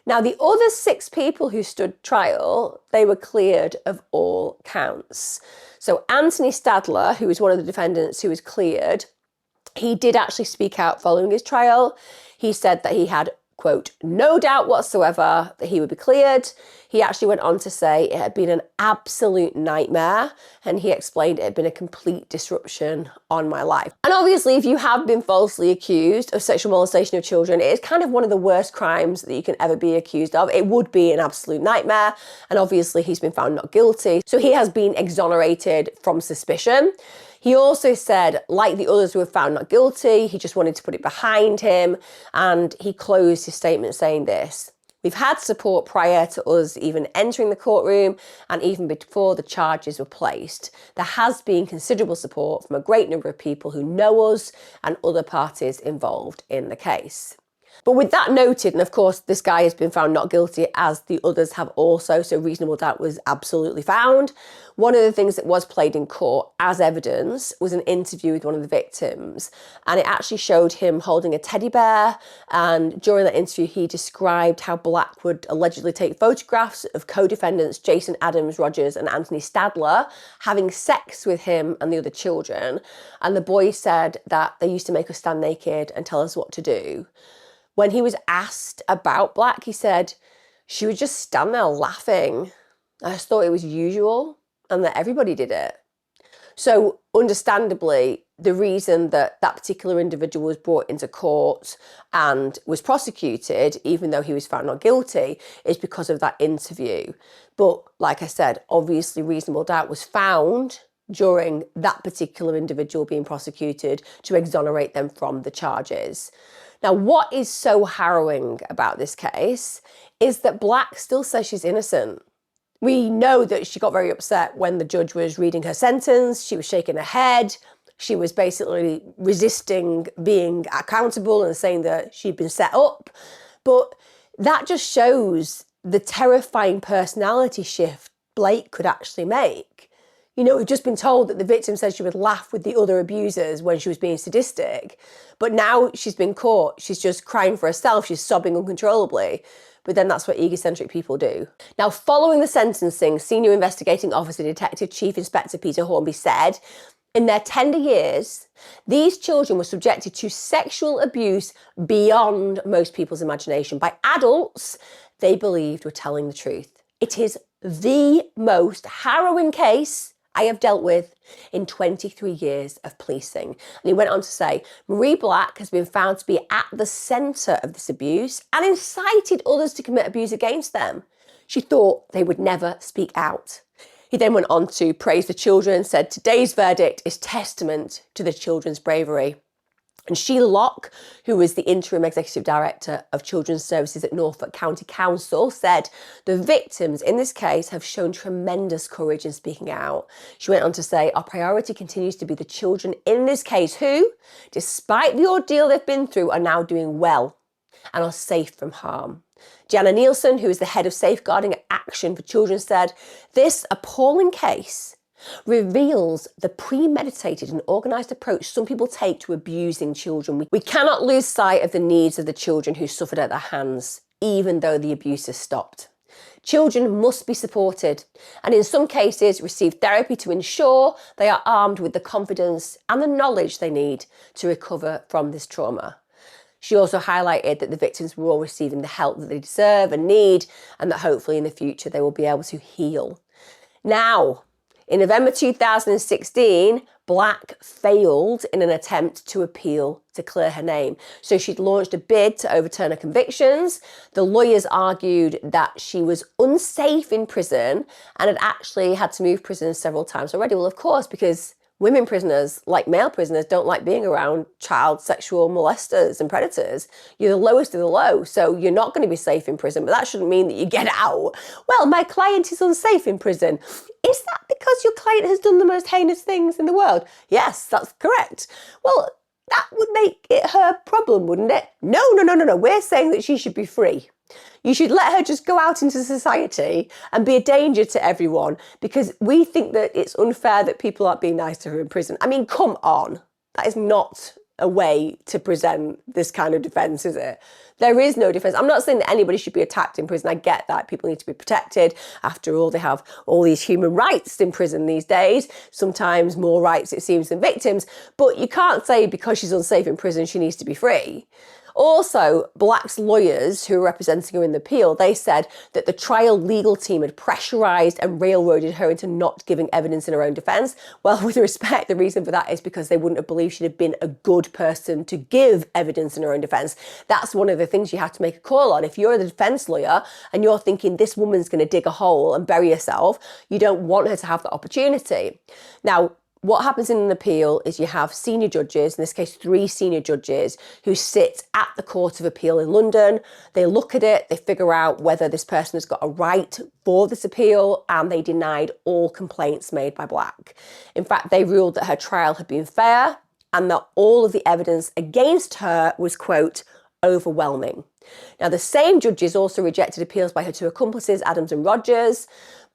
Now, the other 6 people who stood trial, they were cleared of all counts. So Anthony Stadler, who was one of the defendants who was cleared, he did actually speak out following his trial. He said that he had, quote, no doubt whatsoever that he would be cleared. He actually went on to say it had been an absolute nightmare, and he explained it had been a complete disruption on my life. And obviously, if you have been falsely accused of sexual molestation of children, it is kind of one of the worst crimes that you can ever be accused of. It would be an absolute nightmare, and obviously he's been found not guilty. So he has been exonerated from suspicion. He also said, like the others who were found not guilty, he just wanted to put it behind him, and he closed his statement saying this: "We've had support prior to us even entering the courtroom and even before the charges were placed. There has been considerable support from a great number of people who know us and other parties involved in the case." But with that noted, and of course this guy has been found not guilty as the others have also, so reasonable doubt was absolutely found. One of the things that was played in court as evidence was an interview with one of the victims, and it actually showed him holding a teddy bear, and during that interview he described how Black would allegedly take photographs of co-defendants Jason Adams, Rogers and Anthony Stadler having sex with him and the other children, and the boy said that they used to make us stand naked and tell us what to do. When he was asked about Black, he said, "She would just stand there laughing. I just thought it was usual and that everybody did it." So understandably, the reason that that particular individual was brought into court and was prosecuted, even though he was found not guilty, is because of that interview. But like I said, obviously reasonable doubt was found during that particular individual being prosecuted to exonerate them from the charges. Now, what is so harrowing about this case is that Black still says she's innocent. We know that she got very upset when the judge was reading her sentence. She was shaking her head. She was basically resisting being accountable and saying that she'd been set up. But that just shows the terrifying personality shift Blake could actually make. You know, we've just been told that the victim said she would laugh with the other abusers when she was being sadistic. But now she's been caught. She's just crying for herself. She's sobbing uncontrollably. But then that's what egocentric people do. Now, following the sentencing, Senior Investigating Officer Detective Chief Inspector Peter Hornby said, in their tender years, these children were subjected to sexual abuse beyond most people's imagination by adults they believed were telling the truth. It is the most harrowing case I have dealt with in 23 years of policing. And he went on to say, Marie Black has been found to be at the centre of this abuse and incited others to commit abuse against them. She thought they would never speak out. He then went on to praise the children, said today's verdict is testament to the children's bravery. And Sheila Locke, who was the interim executive director of Children's Services at Norfolk County Council, said the victims in this case have shown tremendous courage in speaking out. She went on to say, our priority continues to be the children in this case who, despite the ordeal they've been through, are now doing well and are safe from harm. Gianna Nielsen, who is the head of safeguarding action for children, said, this appalling case reveals the premeditated and organised approach some people take to abusing children. We cannot lose sight of the needs of the children who suffered at their hands, even though the abuse has stopped. Children must be supported and in some cases receive therapy to ensure they are armed with the confidence and the knowledge they need to recover from this trauma. She also highlighted that the victims were all receiving the help that they deserve and need, and that hopefully in the future they will be able to heal. Now, in November 2016, Black failed in an attempt to appeal to clear her name. So she'd launched a bid to overturn her convictions. The lawyers argued that she was unsafe in prison and had actually had to move prisons several times already. Well, of course, because women prisoners, like male prisoners, don't like being around child sexual molesters and predators. You're the lowest of the low, so you're not going to be safe in prison, but that shouldn't mean that you get out. Well, my client is unsafe in prison. Is that because your client has done the most heinous things in the world? Yes, that's correct. Well, that would make it her problem, wouldn't it? No. We're saying that she should be free. You should let her just go out into society and be a danger to everyone because we think that it's unfair that people aren't being nice to her in prison. I mean, come on. That is not a way to present this kind of defence, is it? There is no defence. I'm not saying that anybody should be attacked in prison. I get that. People need to be protected. After all, they have all these human rights in prison these days. Sometimes more rights, it seems, than victims. But you can't say because she's unsafe in prison, she needs to be free. Also, Black's lawyers who were representing her in the appeal, they said that the trial legal team had pressurised and railroaded her into not giving evidence in her own defence. Well, with respect, the reason for that is because they wouldn't have believed she'd have been a good person to give evidence in her own defence. That's one of the things you have to make a call on. If you're the defence lawyer and you're thinking this woman's going to dig a hole and bury herself, you don't want her to have that opportunity. Now, what happens in an appeal is you have senior judges, in this case 3 senior judges, who sit at the Court of Appeal in London. They look at it, they figure out whether this person has got a right for this appeal, and they denied all complaints made by Black. In fact, they ruled that her trial had been fair and that all of the evidence against her was, quote, overwhelming. Now, the same judges also rejected appeals by her 2 accomplices, Adams and Rogers.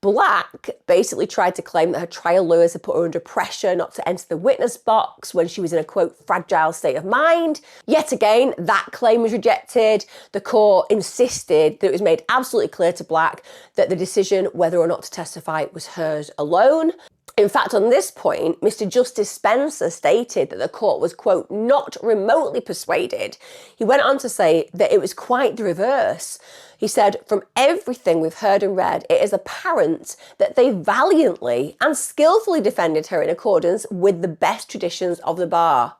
Black basically tried to claim that her trial lawyers had put her under pressure not to enter the witness box when she was in a, quote, fragile state of mind. Yet again, that claim was rejected. The court insisted that it was made absolutely clear to Black that the decision whether or not to testify was hers alone. In fact, on this point, Mr. Justice Spencer stated that the court was, quote, not remotely persuaded. He went on to say that it was quite the reverse. He said, from everything we've heard and read, it is apparent that they valiantly and skillfully defended her in accordance with the best traditions of the bar.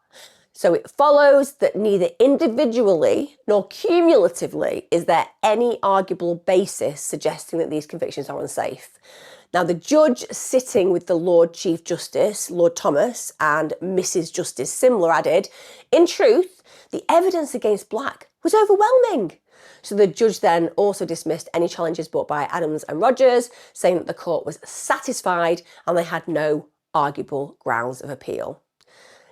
So it follows that neither individually nor cumulatively is there any arguable basis suggesting that these convictions are unsafe. Now, the judge sitting with the Lord Chief Justice, Lord Thomas, and Mrs. Justice Simler added, in truth, the evidence against Black was overwhelming. So the judge then also dismissed any challenges brought by Adams and Rogers, saying that the court was satisfied and they had no arguable grounds of appeal.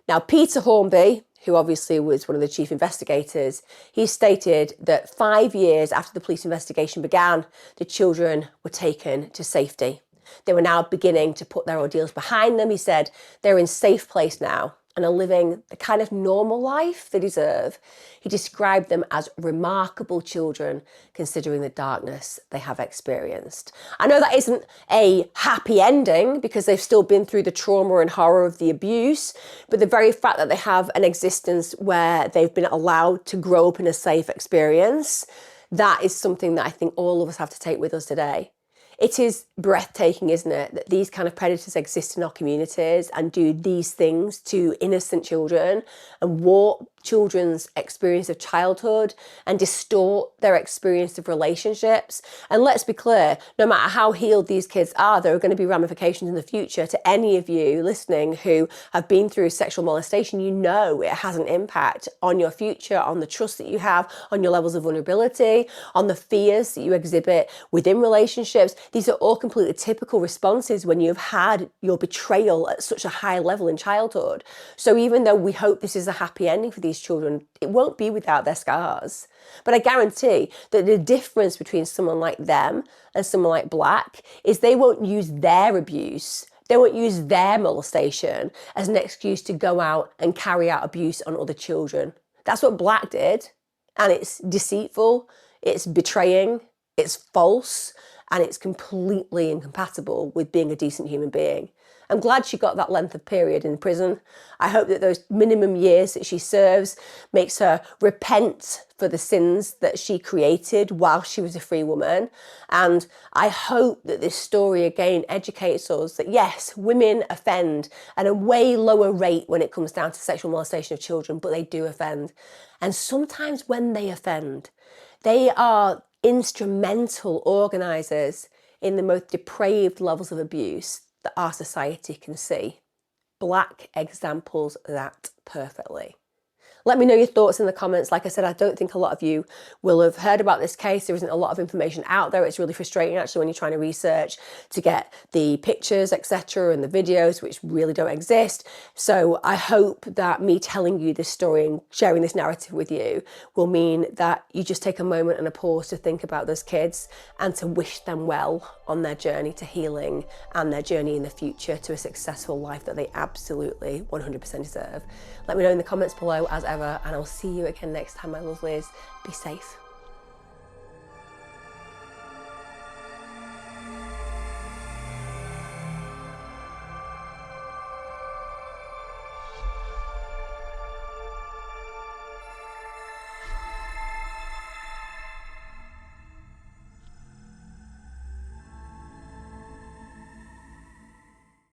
Now, Peter Hornby, who obviously was one of the chief investigators, he stated that 5 years after the police investigation began, the children were taken to safety. They were now beginning to put their ordeals behind them. He said they're in a safe place now and are living the kind of normal life they deserve. He described them as remarkable children, considering the darkness they have experienced. I know that isn't a happy ending because they've still been through the trauma and horror of the abuse, but the very fact that they have an existence where they've been allowed to grow up in a safe experience, that is something that I think all of us have to take with us today. It is breathtaking, isn't it, that these kind of predators exist in our communities and do these things to innocent children and warp children's experience of childhood and distort their experience of relationships. And let's be clear, no matter how healed these kids are, there are going to be ramifications in the future to any of you listening who have been through sexual molestation. You know it has an impact on your future, on the trust that you have, on your levels of vulnerability, on the fears that you exhibit within relationships. These are all completely typical responses when you've had your betrayal at such a high level in childhood. So even though we hope this is a happy ending for these children, it won't be without their scars. But I guarantee that the difference between someone like them and someone like Black is they won't use their abuse, they won't use their molestation as an excuse to go out and carry out abuse on other children. That's what Black did. And it's deceitful, it's betraying, it's false, and it's completely incompatible with being a decent human being. I'm glad she got that length of period in prison. I hope that those minimum years that she serves makes her repent for the sins that she created while she was a free woman. And I hope that this story again educates us that yes, women offend at a way lower rate when it comes down to sexual molestation of children, but they do offend. And sometimes when they offend, they are instrumental organisers in the most depraved levels of abuse that our society can see. Black examples that perfectly. Let me know your thoughts in the comments. Like I said, I don't think a lot of you will have heard about this case. There isn't a lot of information out there. It's really frustrating actually when you're trying to research to get the pictures, etc., and the videos, which really don't exist. So I hope that me telling you this story and sharing this narrative with you will mean that you just take a moment and a pause to think about those kids and to wish them well on their journey to healing and their journey in the future to a successful life that they absolutely 100% deserve. Let me know in the comments below as ever, and I'll see you again next time, my lovelies. Be safe.